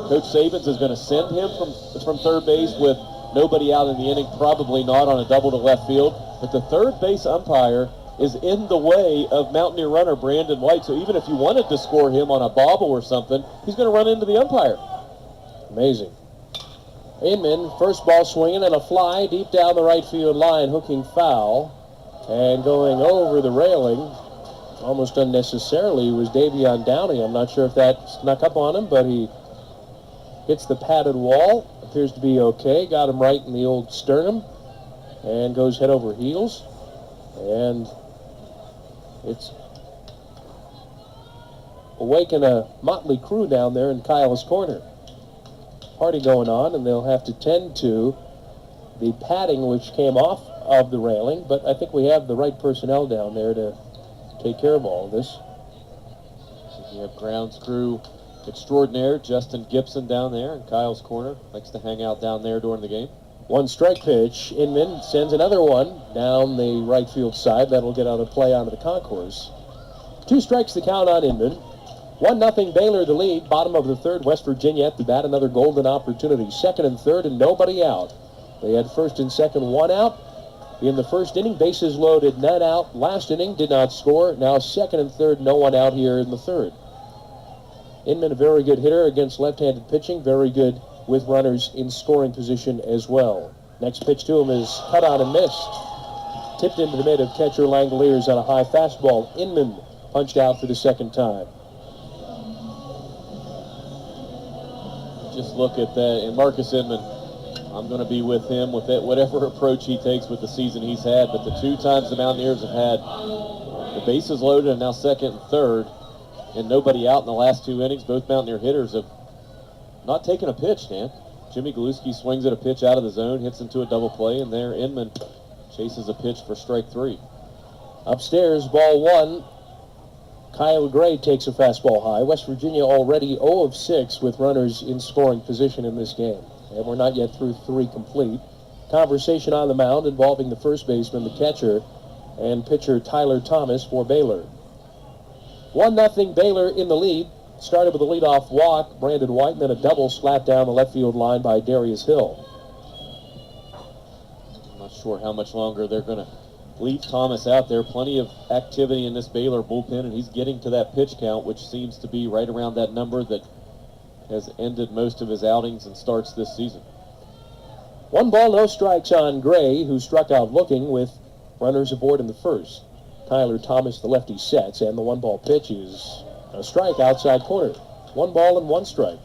Coach Sabins is going to send him from third base with nobody out in the inning, probably not on a double to left field. But the third base umpire is in the way of Mountaineer runner Brandon White. So even if you wanted to score him on a bobble or something, he's going to run into the umpire. Amazing. Inman, first ball swinging and a fly deep down the right field line, hooking foul. And going over the railing, almost unnecessarily, was Davion Downey. I'm not sure if that snuck up on him, but he hits the padded wall. Appears to be okay. Got him right in the old sternum. And goes head over heels. And it's awaken a motley crew down there in Kyle's corner. Party going on, and they'll have to tend to the padding which came off of the railing, but I think we have the right personnel down there to take care of all of this. You have grounds crew extraordinaire Justin Gibson down there in Kyle's corner. Likes to hang out down there during the game. One strike pitch. Inman sends another one down the right field side. That'll get out of play onto the concourse. 2 strikes the count on Inman. 1-0 Baylor the lead. Bottom of the third. West Virginia at the bat. Another golden opportunity. Second and third and nobody out. They had first and second, 1 out. In the first inning, bases loaded, none out. Last inning, did not score. Now second and third, no one out here in the third. Inman, a very good hitter against left-handed pitching. Very good with runners in scoring position as well. Next pitch to him is cut on and missed. Tipped into the mid of catcher Langoliers on a high fastball. Inman punched out for the second time. Just look at that. And Marcus Inman, I'm going to be with him with that, whatever approach he takes with the season he's had. But the 2 times the Mountaineers have had the bases loaded and now second and third, and nobody out in the last 2 innings, both Mountaineer hitters have not taken a pitch, Dan. Jimmy Galuski swings at a pitch out of the zone, hits into a double play, and there Inman chases a pitch for strike 3. Upstairs, ball 1. Kyle Gray takes a fastball high. West Virginia already 0 of 6 with runners in scoring position in this game. And we're not yet through 3 complete. Conversation on the mound involving the first baseman, the catcher, and pitcher Tyler Thomas for Baylor. 1-0 Baylor in the lead. Started with a leadoff walk, Brandon White, and then a double slapped down the left field line by Darius Hill. I'm not sure how much longer they're going to leave Thomas out there. Plenty of activity in this Baylor bullpen, and he's getting to that pitch count, which seems to be right around that number that has ended most of his outings and starts this season. 1 ball, no strikes on Gray, who struck out looking with runners aboard in the first. Tyler Thomas, the lefty, sets, and the 1-ball pitch is a strike outside corner. 1 ball and 1 strike.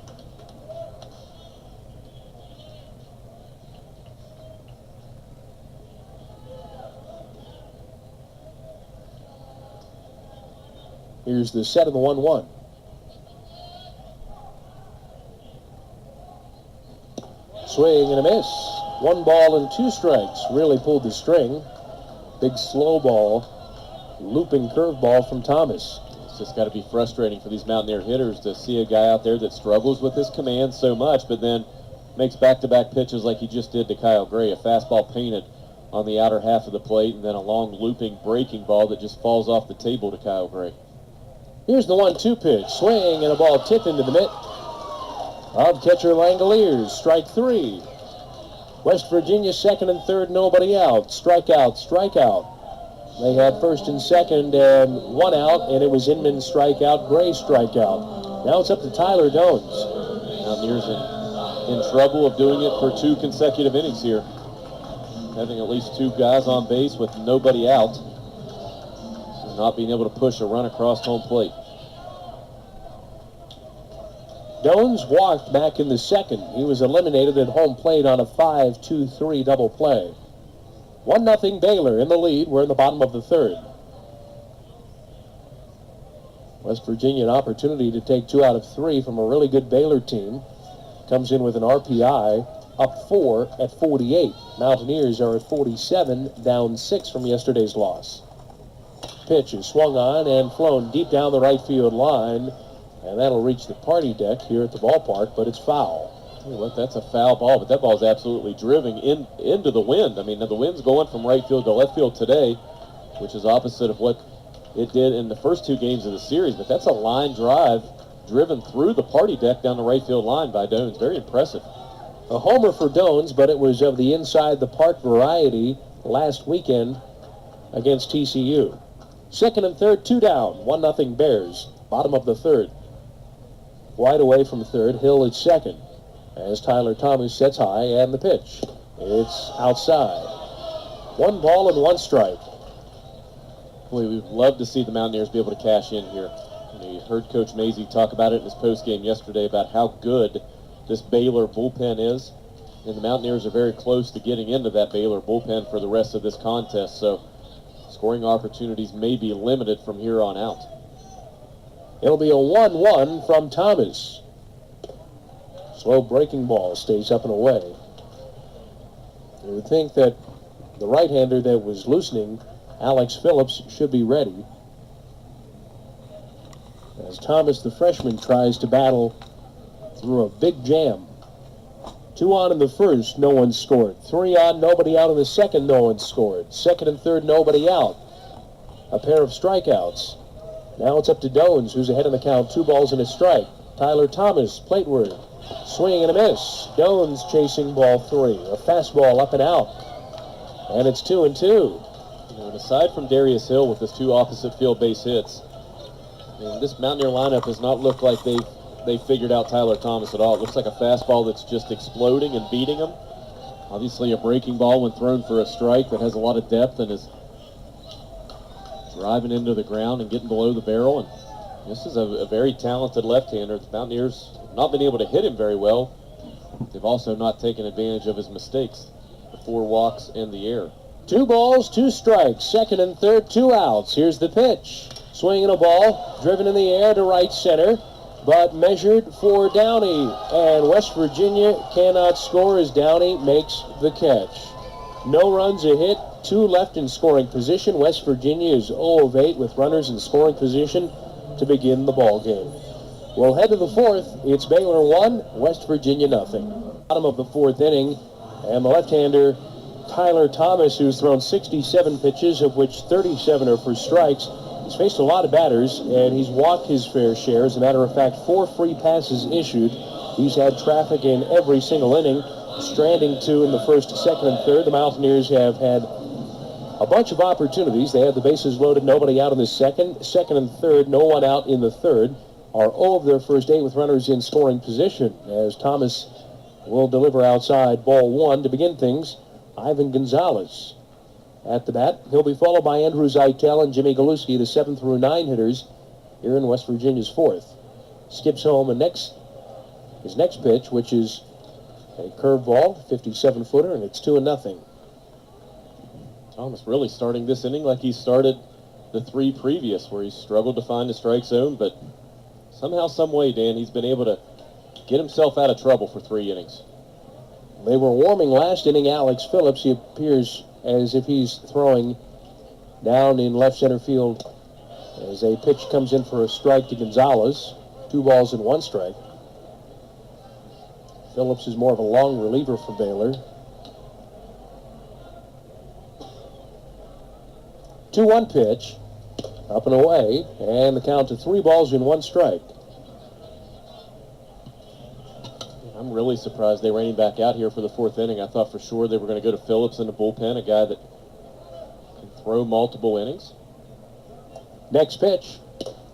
Here's the set of the 1-1. Swing and a miss. 1 ball and 2 strikes. Really pulled the string. Big slow ball. Looping curveball from Thomas. It's just got to be frustrating for these Mountaineer hitters to see a guy out there that struggles with his command so much, but then makes back-to-back pitches like he just did to Kyle Gray. A fastball painted on the outer half of the plate, and then a long looping breaking ball that just falls off the table to Kyle Gray. Here's the 1-2 pitch. Swing and a ball tipped into the mitt of catcher Langoliers. Strike 3. West Virginia second and third, nobody out. Strikeout, strikeout. They had first and second and 1 out, and it was Inman strikeout, Gray strikeout. Now it's up to Tyler Dones. Mountaineers in trouble of doing it for 2 consecutive innings here. Having at least 2 guys on base with nobody out. And not being able to push a run across home plate. Dones walked back in the second. He was eliminated at home plate on a 5-2-3 double play. 1-0 Baylor in the lead. We're in the bottom of the third. West Virginia an opportunity to take 2 out of 3 from a really good Baylor team. Comes in with an RPI up 4 at 48. Mountaineers are at 47, down 6 from yesterday's loss. Pitch is swung on and flown deep down the right field line, and that'll reach the party deck here at the ballpark, but it's foul. Hey, look, that's a foul ball, but that ball is absolutely driven into the wind. I mean, now the wind's going from right field to left field today, which is opposite of what it did in the first 2 games of the series, but that's a line drive driven through the party deck down the right field line by Dones. Very impressive. A homer for Dones, but it was of the inside the park variety last weekend against TCU. Second and third, 2 down, 1-0 Bears. Bottom of the third. Wide away from third, Hill at second. As Tyler Thomas sets high, and the pitch. It's outside. 1 ball and 1 strike. Boy, we'd love to see the Mountaineers be able to cash in here. You heard Coach Mazey talk about it in his postgame yesterday about how good this Baylor bullpen is. And the Mountaineers are very close to getting into that Baylor bullpen for the rest of this contest. So scoring opportunities may be limited from here on out. It'll be a 1-1 from Thomas. Slow breaking ball stays up and away. You would think that the right-hander that was loosening, Alex Phillips, should be ready. As Thomas, the freshman, tries to battle through a big jam. 2 on in the first, no one scored. 3 on, nobody out in the second, no one scored. Second and third, nobody out. A pair of strikeouts. Now it's up to Dones, who's ahead in the count. 2 balls and a strike. Tyler Thomas, plateward. Swing and a miss. Dones chasing ball 3. A fastball up and out. And it's 2-2. You know, and aside from Darius Hill with his 2 opposite field base hits, I mean, this Mountaineer lineup does not look like they figured out Tyler Thomas at all. It looks like a fastball that's just exploding and beating him. Obviously a breaking ball when thrown for a strike that has a lot of depth and is driving into the ground and getting below the barrel. And this is a very talented left-hander. The Mountaineers have not been able to hit him very well. They've also not taken advantage of his mistakes. The 4 walks in the air. 2 balls, 2 strikes. Second and third, 2 outs. Here's the pitch. Swinging a ball, driven in the air to right center, but measured for Downey. And West Virginia cannot score as Downey makes the catch. No runs, a hit, 2 left in scoring position. West Virginia is 0 of 8 with runners in scoring position to begin the ball game. We'll head to the 4th. It's Baylor 1, West Virginia nothing. Bottom of the 4th inning, and the left-hander Tyler Thomas, who's thrown 67 pitches, of which 37 are for strikes. He's faced a lot of batters, and he's walked his fair share. As a matter of fact, 4 free passes issued. He's had traffic in every single inning, stranding 2 in the first, second, and third. The Mountaineers have had a bunch of opportunities. They had the bases loaded, nobody out in the second and third, no one out in the third. Are 0 of their first 8 with runners in scoring position, as Thomas will deliver outside ball 1 to begin things. Ivan Gonzalez at the bat. He'll be followed by Andrew Zeitel and Jimmy Galuski, the 7 through 9 hitters here in West Virginia's 4th. Skips home his next pitch, which is a curveball, 57-footer, and it's 2-0. Thomas really starting this inning like he started the 3 previous, where he struggled to find a strike zone, but somehow, some way, Dan, he's been able to get himself out of trouble for 3 innings. They were warming last inning. Alex Phillips, he appears as if he's throwing down in left center field as a pitch comes in for a strike to Gonzalez. 2 balls and 1 strike. Phillips is more of a long reliever for Baylor. 2-1 pitch, up and away, and the count to 3 balls and 1 strike. I'm really surprised they ran him back out here for the 4th inning. I thought for sure they were going to go to Phillips in the bullpen, a guy that can throw multiple innings. Next pitch,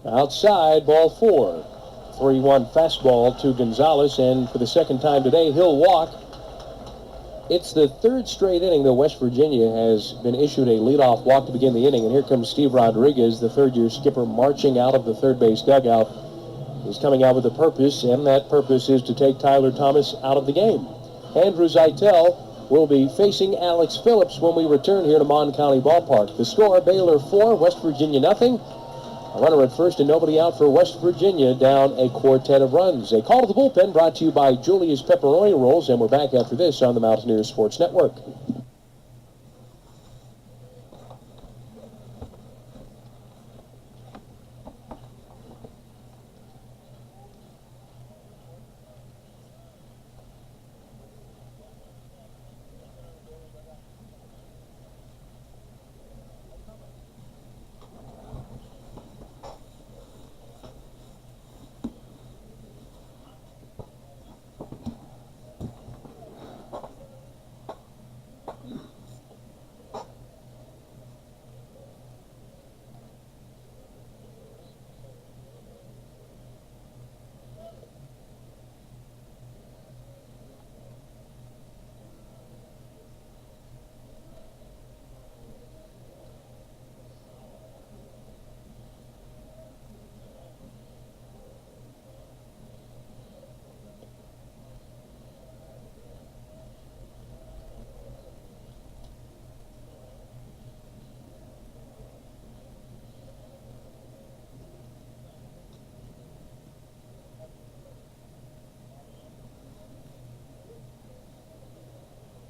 outside, ball 4. 3-1 fastball to Gonzalez, and for the second time today, he'll walk. It's the 3rd straight inning that West Virginia has been issued a leadoff walk to begin the inning, and here comes Steve Rodriguez, the 3rd-year skipper, marching out of the third base dugout. He's coming out with a purpose, and that purpose is to take Tyler Thomas out of the game. Andrew Zeitel will be facing Alex Phillips when we return here to Mon County Ballpark. The score, Baylor 4, West Virginia nothing. A runner at first and nobody out for West Virginia, down a quartet of runs. A call to the bullpen brought to you by Julia's Pepperoni Rolls, and we're back after this on the Mountaineers Sports Network.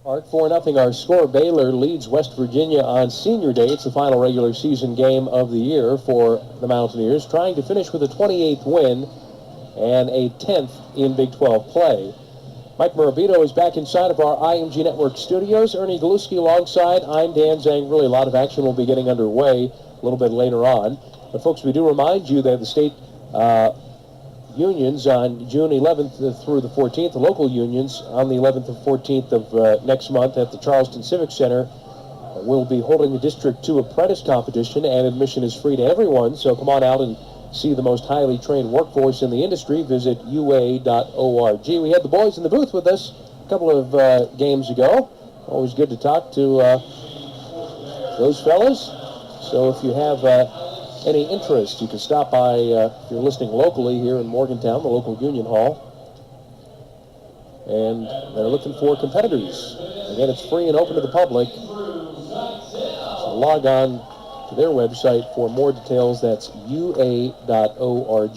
Mark, 4-0 our score. Baylor leads West Virginia on Senior Day. It's the final regular season game of the year for the Mountaineers, trying to finish with a 28th win and a 10th in Big 12 play. Mike Morabito is back inside of our IMG Network studios. Ernie Galuski alongside. I'm Dan Zang. Really, a lot of action will be getting underway a little bit later on. But, folks, we do remind you that the state unions on June 11th through the 14th, the local unions on the 11th and 14th of next month at the Charleston Civic Center will be holding the District 2 apprentice competition, and admission is free to everyone. So come on out and see the most highly trained workforce in the industry. Visit ua.org. We had the boys in the booth with us a couple of games ago. Always good to talk to those fellas. So if you have any interest, you can stop by, if you're listening locally here in Morgantown, the local Union Hall. And they're looking for competitors. Again, it's free and open to the public. So log on to their website for more details. That's ua.org. I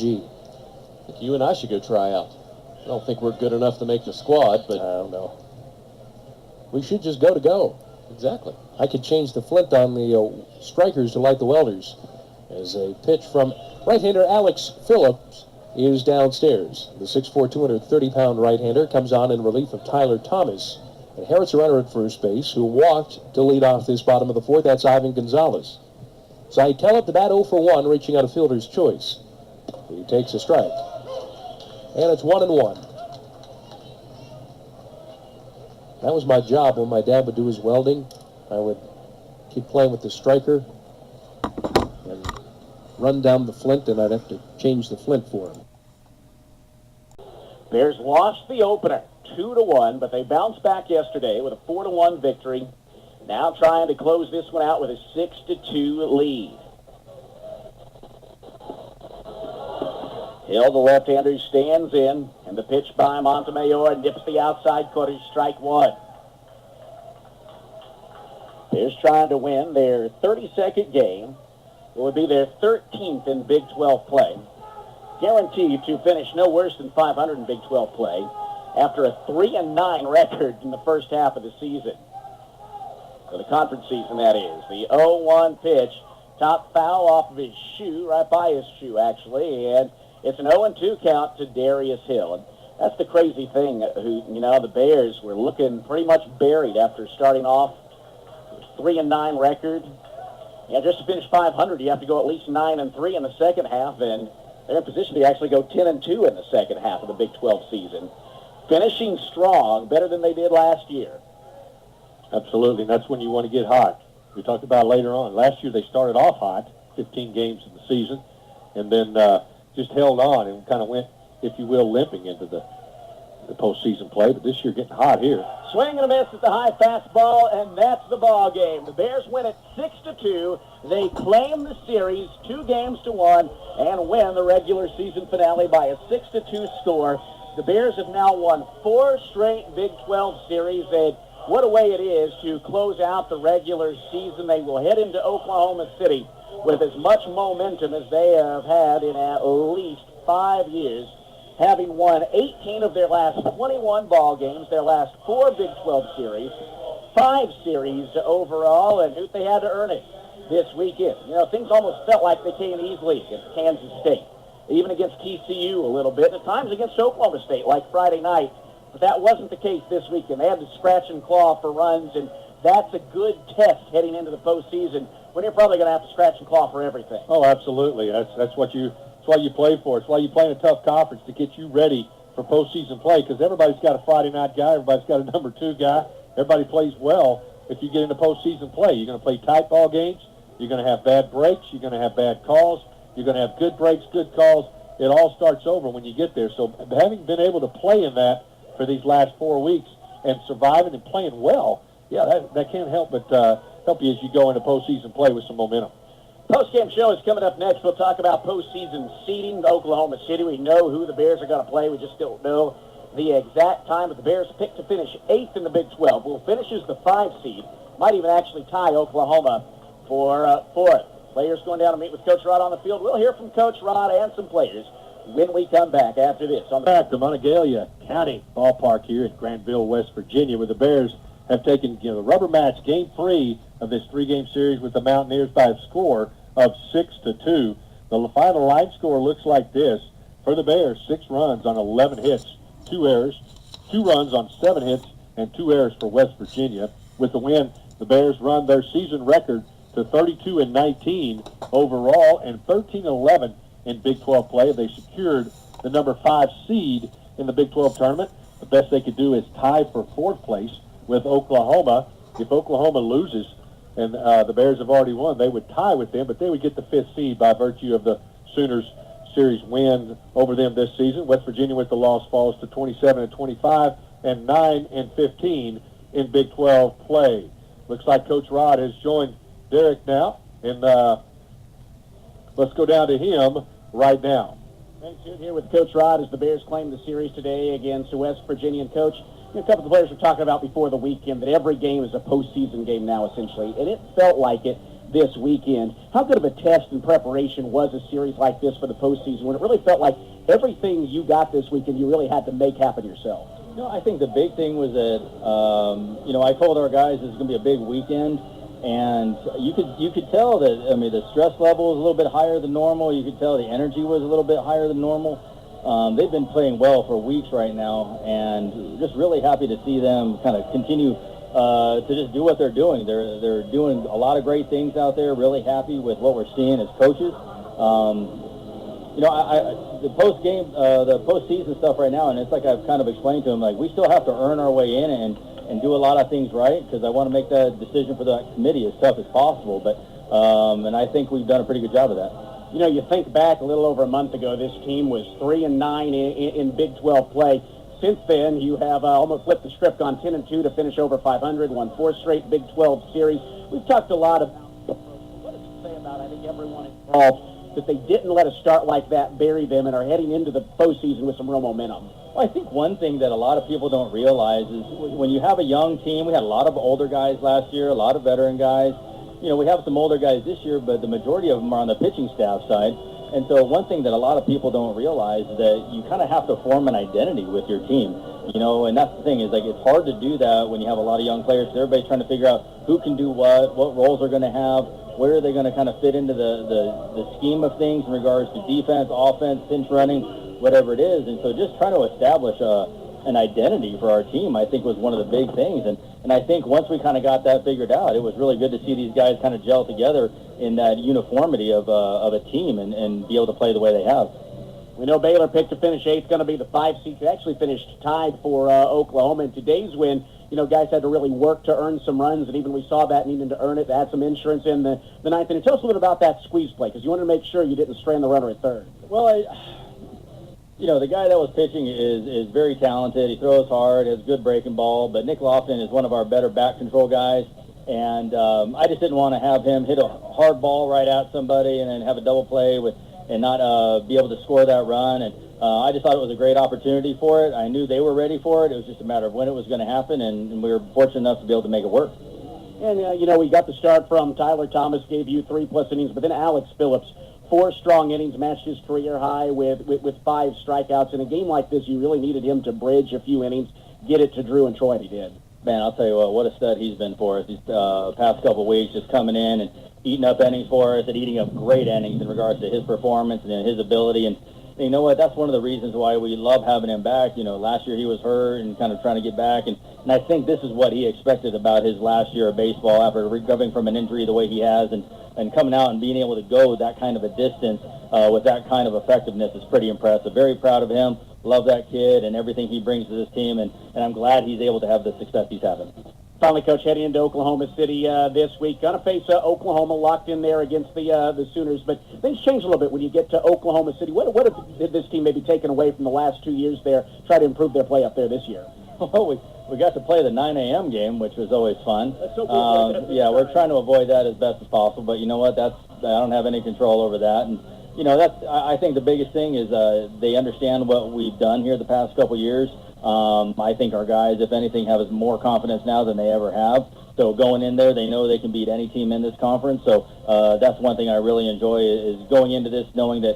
think you and I should go try out. I don't think we're good enough to make the squad, but I don't know. We should just go to go. Exactly. I could change the flint on the strikers to light the welders. As a pitch from right-hander Alex Phillips is downstairs. The 6'4", 230-pound right-hander comes on in relief of Tyler Thomas. And Harris, a runner at first base, who walked to lead off this bottom of the fourth. That's Ivan Gonzalez. Zytel at the bat 0 for 1, reaching out a fielder's choice. He takes a strike. And it's 1-1. That was my job when my dad would do his welding. I would keep playing with the striker and run down the flint, and I'd have to change the flint for him. Bears lost the opener 2-1, but they bounced back yesterday with a 4-1 victory. Now trying to close this one out with a 6-2 lead. Hill, the left-hander, stands in, and the pitch by Montemayor nips the outside corner, strike one. Bears trying to win their 32nd game. It would be their 13th in Big 12 play. Guaranteed to finish no worse than 500 in Big 12 play after a 3-9 record in the first half of the season. For the conference season, that is. The 0-1 pitch, top foul off of his shoe, right by his shoe, actually, and it's an 0-2 count to Darius Hill. And that's the crazy thing. The Bears were looking pretty much buried after starting off 3-9 record. Yeah, just to finish 500, you have to go at least 9-3 in the second half, and they're in position to actually go 10-2 in the second half of the Big 12 season. Finishing strong, better than they did last year. Absolutely, and that's when you want to get hot. We talked about later on. Last year they started off hot, 15 games in the season, and then just held on and kind of went, if you will, limping into the postseason play. But this year getting hot here. Swing and a miss at the high fastball, and that's the ball game. The Bears win it 6-2. They claim the series 2-1 and win the regular season finale by a 6-2 score. The Bears have now won 4 straight Big 12 series, and what a way it is to close out the regular season. They will head into Oklahoma City with as much momentum as they have had in at least 5 years, having won 18 of their last 21 ball games, their last 4 Big 12 series, 5 series overall, and they had to earn it this weekend. Things almost felt like they came easily against Kansas State, even against TCU a little bit, and at times against Oklahoma State, like Friday night. But that wasn't the case this weekend. They had to scratch and claw for runs, and that's a good test heading into the postseason when you're probably going to have to scratch and claw for everything. Oh, absolutely. That's why you play for. It's why you play in a tough conference, to get you ready for postseason play, because everybody's got a Friday night guy, everybody's got a number 2 guy. Everybody plays well if you get into postseason play. You're going to play tight ball games. You're going to have bad breaks. You're going to have bad calls. You're going to have good breaks, good calls. It all starts over when you get there. So having been able to play in that for these last 4 weeks and surviving and playing well, yeah, that can't help but help you as you go into postseason play with some momentum. Post-game show is coming up next. We'll talk about postseason seeding to Oklahoma City. We know who the Bears are going to play. We just don't know the exact time. But the Bears picked to finish 8th in the Big 12. Will finish as the 5 seed. Might even actually tie Oklahoma for 4th. Players going down to meet with Coach Rod on the field. We'll hear from Coach Rod and some players when we come back after this. Back to Monongalia County Ballpark here in Granville, West Virginia, where the Bears have taken the rubber match game 3 of this 3-game series with the Mountaineers by a score of 6-2. The final line score looks like this. For the Bears, 6 runs on 11 hits, 2 errors, 2 runs on 7 hits, and 2 errors for West Virginia. With the win, the Bears run their season record to 32-19 overall and 13-11 in Big 12 play. They secured the number 5 seed in the Big 12 tournament. The best they could do is tie for 4th place with Oklahoma. If Oklahoma loses, and the Bears have already won, they would tie with them, but they would get the 5th seed by virtue of the Sooners series win over them this season. West Virginia with the loss falls to 27-25 and 9-15 in Big 12 play. Looks like Coach Rod has joined Derek now, and let's go down to him right now. Thanks, here with Coach Rod as the Bears claim the series today against West Virginia. And Coach, a couple of the players were talking about before the weekend that every game is a postseason game now, essentially, and it felt like it this weekend. How good of a test and preparation was a series like this for the postseason when it really felt like everything you got this weekend you really had to make happen yourself? I think the big thing was that, I told our guys this is going to be a big weekend, and you could tell that, the stress level was a little bit higher than normal. You could tell the energy was a little bit higher than normal. They've been playing well for weeks right now, and just really happy to see them kind of continue to just do what they're doing. They're doing a lot of great things out there. Really happy with what we're seeing as coaches. The post-game, the postseason stuff right now, and it's like I've kind of explained to them, like we still have to earn our way in and do a lot of things right because I want to make that decision for that committee as tough as possible. But and I think we've done a pretty good job of that. You think back a little over a month ago, this team was 3-9 in Big 12 play. Since then, you have almost flipped the script on 10-2 to finish over 500, won 4 straight Big 12 series. We've talked a lot about what does it say about, I think, everyone involved, that they didn't let a start like that bury them and are heading into the postseason with some real momentum. Well, I think one thing that a lot of people don't realize is when you have a young team, we had a lot of older guys last year, a lot of veteran guys. We have some older guys this year, but the majority of them are on the pitching staff side. And so one thing that a lot of people don't realize is that you kind of have to form an identity with your team, and that's the thing is like it's hard to do that when you have a lot of young players. So everybody's trying to figure out who can do what roles they're going to have, where are they going to kind of fit into the scheme of things in regards to defense, offense, pinch running, whatever it is. And so just trying to establish an identity for our team, I think, was one of the big things. And I think once we kind of got that figured out, it was really good to see these guys kind of gel together in that uniformity of a team and be able to play the way they have. We know Baylor picked to finish 8th, going to be the 5 seed. They actually finished tied for Oklahoma. In today's win, guys had to really work to earn some runs, and even we saw that needing to earn it. They had some insurance in the 9th inning. Tell us a little bit about that squeeze play, because you wanted to make sure you didn't strand the runner at third. Well, the guy that was pitching is very talented. He throws hard, has good breaking ball, but Nick Lofton is one of our better back control guys, and I just didn't want to have him hit a hard ball right at somebody and then have a double play and not be able to score that run. And I just thought it was a great opportunity for it. I knew they were ready for it. It was just a matter of when it was going to happen, and we were fortunate enough to be able to make it work. And, we got the start from Tyler Thomas, gave you 3+ innings, but then Alex Phillips, 4 strong innings, matched his career high with 5 strikeouts. In a game like this, you really needed him to bridge a few innings, get it to Drew and Troy, and he did. Man, I'll tell you what a stud he's been for us these past couple of weeks, just coming in and eating up innings for us and eating up great innings in regards to his performance and his ability. And you know what? That's one of the reasons why we love having him back. Last year he was hurt and kind of trying to get back. And I think this is what he expected about his last year of baseball after recovering from an injury the way he has. And coming out and being able to go that kind of a distance with that kind of effectiveness is pretty impressive. Very proud of him. Love that kid and everything he brings to this team. And I'm glad he's able to have the success he's having. Finally, Coach, heading into Oklahoma City this week. Going to face Oklahoma locked in there against the Sooners. But things change a little bit when you get to Oklahoma City. What did this team maybe taken away from the last 2 years there, try to improve their play up there this year? Well, we got to play the 9 a.m. game, which was always fun. That's so cool. We're trying to avoid that as best as possible. But you know what? I don't have any control over that. And I think the biggest thing is they understand what we've done here the past couple years. I think our guys, if anything, have more confidence now than they ever have. So going in there, they know they can beat any team in this conference. So that's one thing I really enjoy is going into this knowing that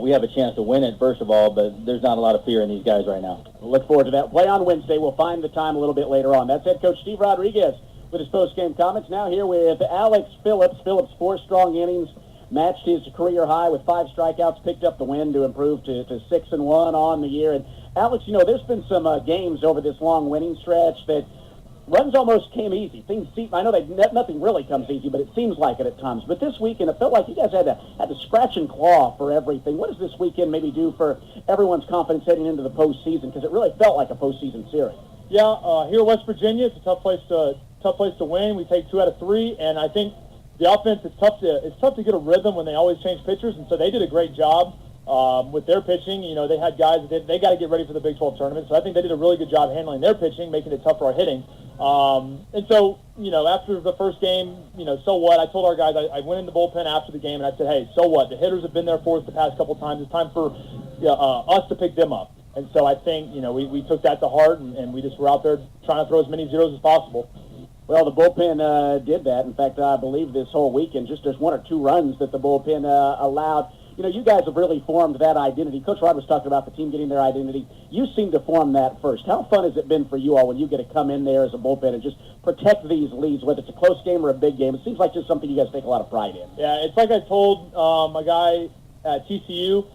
we have a chance to win it, first of all, but there's not a lot of fear in these guys right now. We'll look forward to that. Play on Wednesday. We'll find the time a little bit later on. That's head coach Steve Rodriguez with his post-game comments. Now here with Alex Phillips. Phillips, 4 strong innings, matched his career high with 5 strikeouts, picked up the win to improve to 6-1 on the year. And Alex, there's been some games over this long winning stretch that runs almost came easy. Things seem, I know nothing really comes easy, but it seems like it at times. But this weekend, it felt like you guys had to scratch and claw for everything. What does this weekend maybe do for everyone's confidence heading into the postseason? Because it really felt like a postseason series. Yeah, here in West Virginia, it's a tough place to win. We take 2 out of 3, and I think the offense it's tough to get a rhythm when they always change pitchers, and so they did a great job with their pitching. They had guys that they got to get ready for the Big 12 tournament, so I think they did a really good job handling their pitching, making it tough for our hitting. And so, after the first game, so what? I told our guys, I went in the bullpen after the game, and I said, hey, so what? The hitters have been there for us the past couple times. It's time for us to pick them up. And so I think, we took that to heart, and we just were out there trying to throw as many zeros as possible. Well, the bullpen did that. In fact, I believe this whole weekend, just there's 1 or 2 runs that the bullpen allowed. You guys have really formed that identity. Coach Rod was talking about the team getting their identity. You seem to form that first. How fun has it been for you all when you get to come in there as a bullpen and just protect these leads, whether it's a close game or a big game? It seems like just something you guys take a lot of pride in. Yeah, it's like I told a guy at TCU.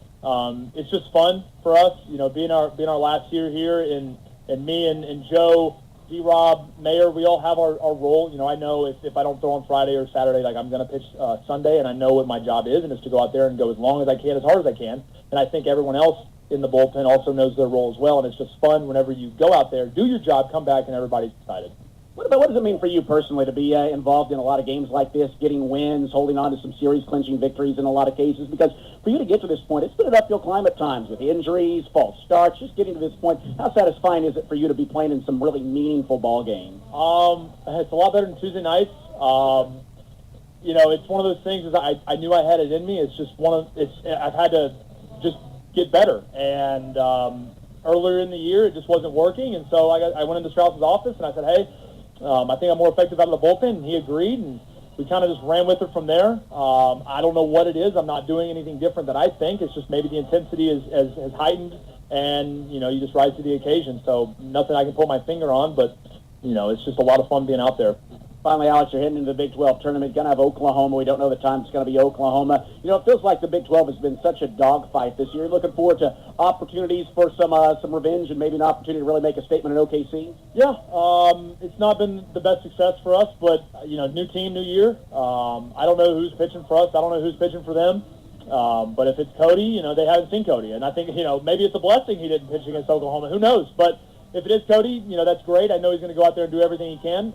It's just fun for us, being our last year here, and me and Joe, D-Rob, Mayer, we all have our role. I know if I don't throw on Friday or Saturday, like I'm going to pitch Sunday, and I know what my job is, and it's to go out there and go as long as I can, as hard as I can. And I think everyone else in the bullpen also knows their role as well, and it's just fun whenever you go out there, do your job, come back, and everybody's excited. What does it mean for you personally to be involved in a lot of games like this, getting wins, holding on to some series-clinching victories in a lot of cases? Because for you to get to this point, it's been an uphill climb at times with injuries, false starts, just getting to this point. How satisfying is it for you to be playing in some really meaningful ball games? It's a lot better than Tuesday nights. It's one of those things is I knew I had it in me. It's just I've had to just get better. And earlier in the year, it just wasn't working. And so I went into Strauss's office and I said, hey, I think I'm more effective out of the bullpen, and he agreed, and we kind of just ran with it from there. I don't know what it is. I'm not doing anything different that I think. It's just maybe the intensity has heightened, and, you just rise to the occasion. So nothing I can put my finger on, but, it's just a lot of fun being out there. Finally, Alex, you're heading into the Big 12 tournament. Going to have Oklahoma. We don't know the time it's going to be Oklahoma. It feels like the Big 12 has been such a dogfight this year. You're looking forward to opportunities for some revenge and maybe an opportunity to really make a statement in OKC? Yeah, it's not been the best success for us, but, new team, new year. I don't know who's pitching for us. I don't know who's pitching for them. But if it's Cody, they haven't seen Cody. And I think, maybe it's a blessing he didn't pitch against Oklahoma. Who knows? But if it is Cody, that's great. I know he's going to go out there and do everything he can.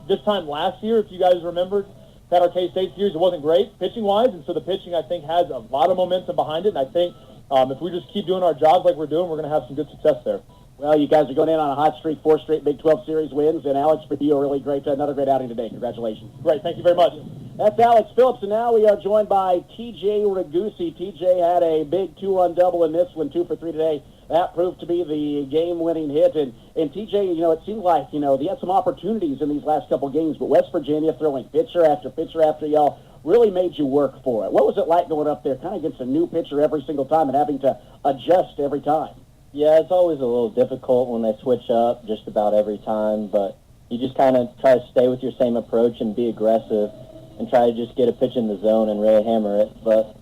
This time last year, if you guys remember, had our K-State series, it wasn't great pitching-wise, and so the pitching, I think, has a lot of momentum behind it, and I think if we just keep doing our jobs like we're doing, we're going to have some good success there. Well, you guys are going in on a hot streak, 4 straight Big 12 series wins, and Alex, for you, another great outing today. Congratulations. Great. Thank you very much. That's Alex Phillips, and now we are joined by TJ Ragusi. TJ had a big 2-run double in this one, 2 for 3 today. That proved to be the game-winning hit. And TJ, it seemed like, they had some opportunities in these last couple games, but West Virginia throwing pitcher after y'all really made you work for it. What was it like going up there kind of against a new pitcher every single time and having to adjust every time? Yeah, it's always a little difficult when they switch up just about every time, but you just kind of try to stay with your same approach and be aggressive and try to just get a pitch in the zone and really hammer it. But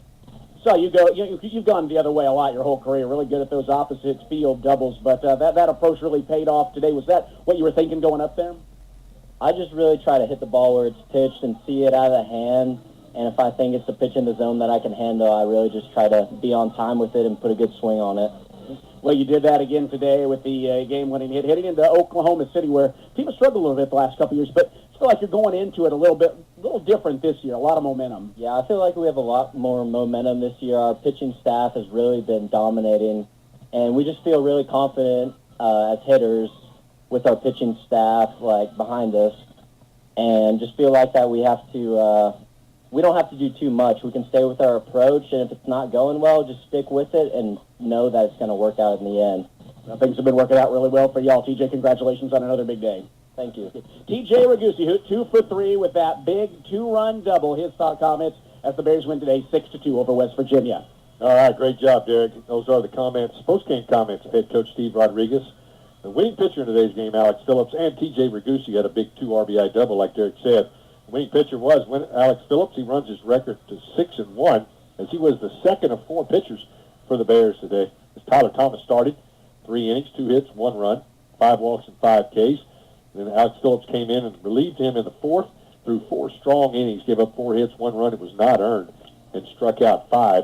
so you've gone the other way a lot your whole career, really good at those opposite field doubles, but that approach really paid off today. Was that what you were thinking going up there? I just really try to hit the ball where it's pitched and see it out of the hand, and if I think it's a pitch in the zone that I can handle, I really just try to be on time with it and put a good swing on it. Well, you did that again today with the game-winning hit, hitting into Oklahoma City, where the team has struggled a little bit the last couple of years, but I feel like you're going into it a little different this year, a lot of momentum. Yeah, I feel like we have a lot more momentum this year. Our pitching staff has really been dominating, and we just feel really confident as hitters with our pitching staff behind us, and just feel like that we don't have to do too much. We can stay with our approach, and if it's not going well, just stick with it and know that it's going to work out in the end. Well, things have been working out really well for y'all. TJ, congratulations on another big day. Thank you. TJ Ragusi, who 2 for 3 with that big 2-run double. His thought comments as the Bears win today 6-2 over West Virginia. All right, great job, Derek. Those are the comments, post-game comments of head coach Steve Rodriguez. The winning pitcher in today's game, Alex Phillips, and T.J. Ragusi had a big 2 RBI double, like Derek said. The winning pitcher was Alex Phillips. He runs his record to 6-1, as he was the second of 4 pitchers for the Bears today. As Tyler Thomas started, 3 innings, 2 hits, 1 run, 5 walks, and 5 Ks. Then Alex Phillips came in and relieved him in the 4th through 4 strong innings, gave up 4 hits, 1 run. It was not earned, and struck out 5.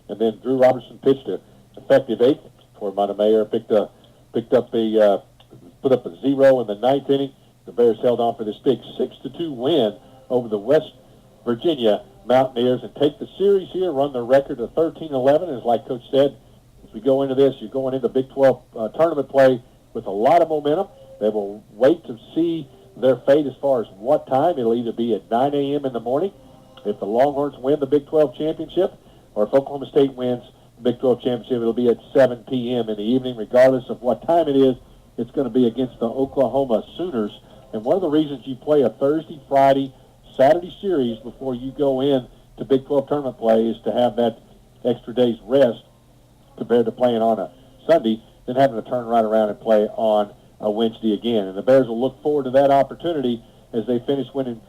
And then Drew Robertson pitched an effective 8th for Montemayor. Put up a 0 in the 9th inning. The Bears held on for this big 6-2 win over the West Virginia Mountaineers and take the series here, run their record of 13-11. As like Coach said, as we go into this, you're going into Big 12 tournament play with a lot of momentum. They will wait to see their fate as far as what time. It'll either be at 9 a.m. in the morning if the Longhorns win the Big 12 championship, or if Oklahoma State wins the Big 12 championship, it'll be at 7 p.m. in the evening. Regardless of what time it is, it's going to be against the Oklahoma Sooners. And one of the reasons you play a Thursday, Friday, Saturday series before you go in to Big 12 tournament play is to have that extra day's rest compared to playing on a Sunday, then having to turn right around and play on a Wednesday again. And the Bears will look forward to that opportunity as they finish winning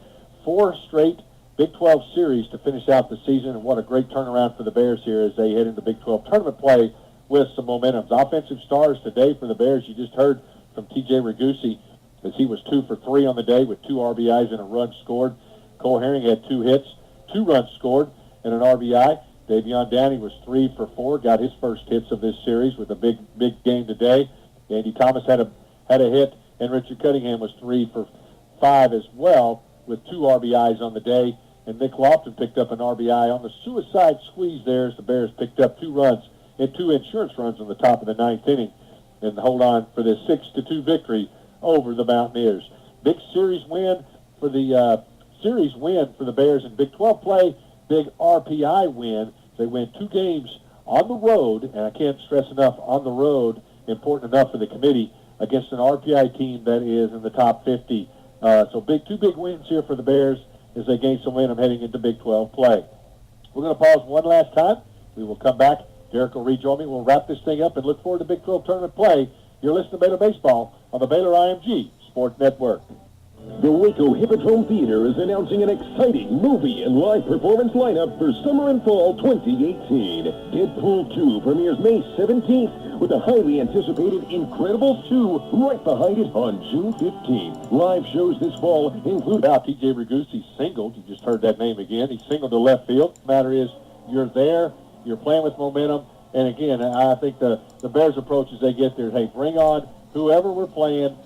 4 straight Big 12 series to finish out the season. And what a great turnaround for the Bears here as they head into Big 12 tournament play with some momentum. Offensive stars today for the Bears, you just heard from T.J. Ragusi as he was 2 for 3 on the day with 2 RBIs and a run scored. Cole Herring had 2 hits, 2 runs scored, and an RBI. Davion Downey was 3 for 4, got his first hits of this series with a big game today. Andy Thomas had a hit, and Richard Cunningham was 3 for 5 as well with 2 RBIs on the day. And Nick Lofton picked up an RBI on the suicide squeeze there as the Bears picked up 2 runs and 2 insurance runs on the top of the 9th inning and hold on for this 6-2 victory over the Mountaineers. Big series win for the Bears in Big 12 play. Big RPI win. They win 2 games on the road, and I can't stress enough, on the road, important enough for the committee, against an RPI team that is in the top 50. So 2 big wins here for the Bears as they gain some momentum heading into Big 12 play. We're going to pause one last time. We will come back. Derek will rejoin me. We'll wrap this thing up and look forward to Big 12 tournament play. You're listening to Baylor Baseball on the Baylor IMG Sports Network. The Waco Hippodrome Theater is announcing an exciting movie and live performance lineup for summer and fall 2018. Deadpool 2 premieres May 17th with a highly anticipated Incredibles 2 right behind it on June 15th. Live shows this fall include... Now, T.J. Ragusi singled. You just heard that name again. He singled to left field. The matter is, you're there, you're playing with momentum, and again, I think the Bears' approach as they get there, hey, bring on whoever we're playing.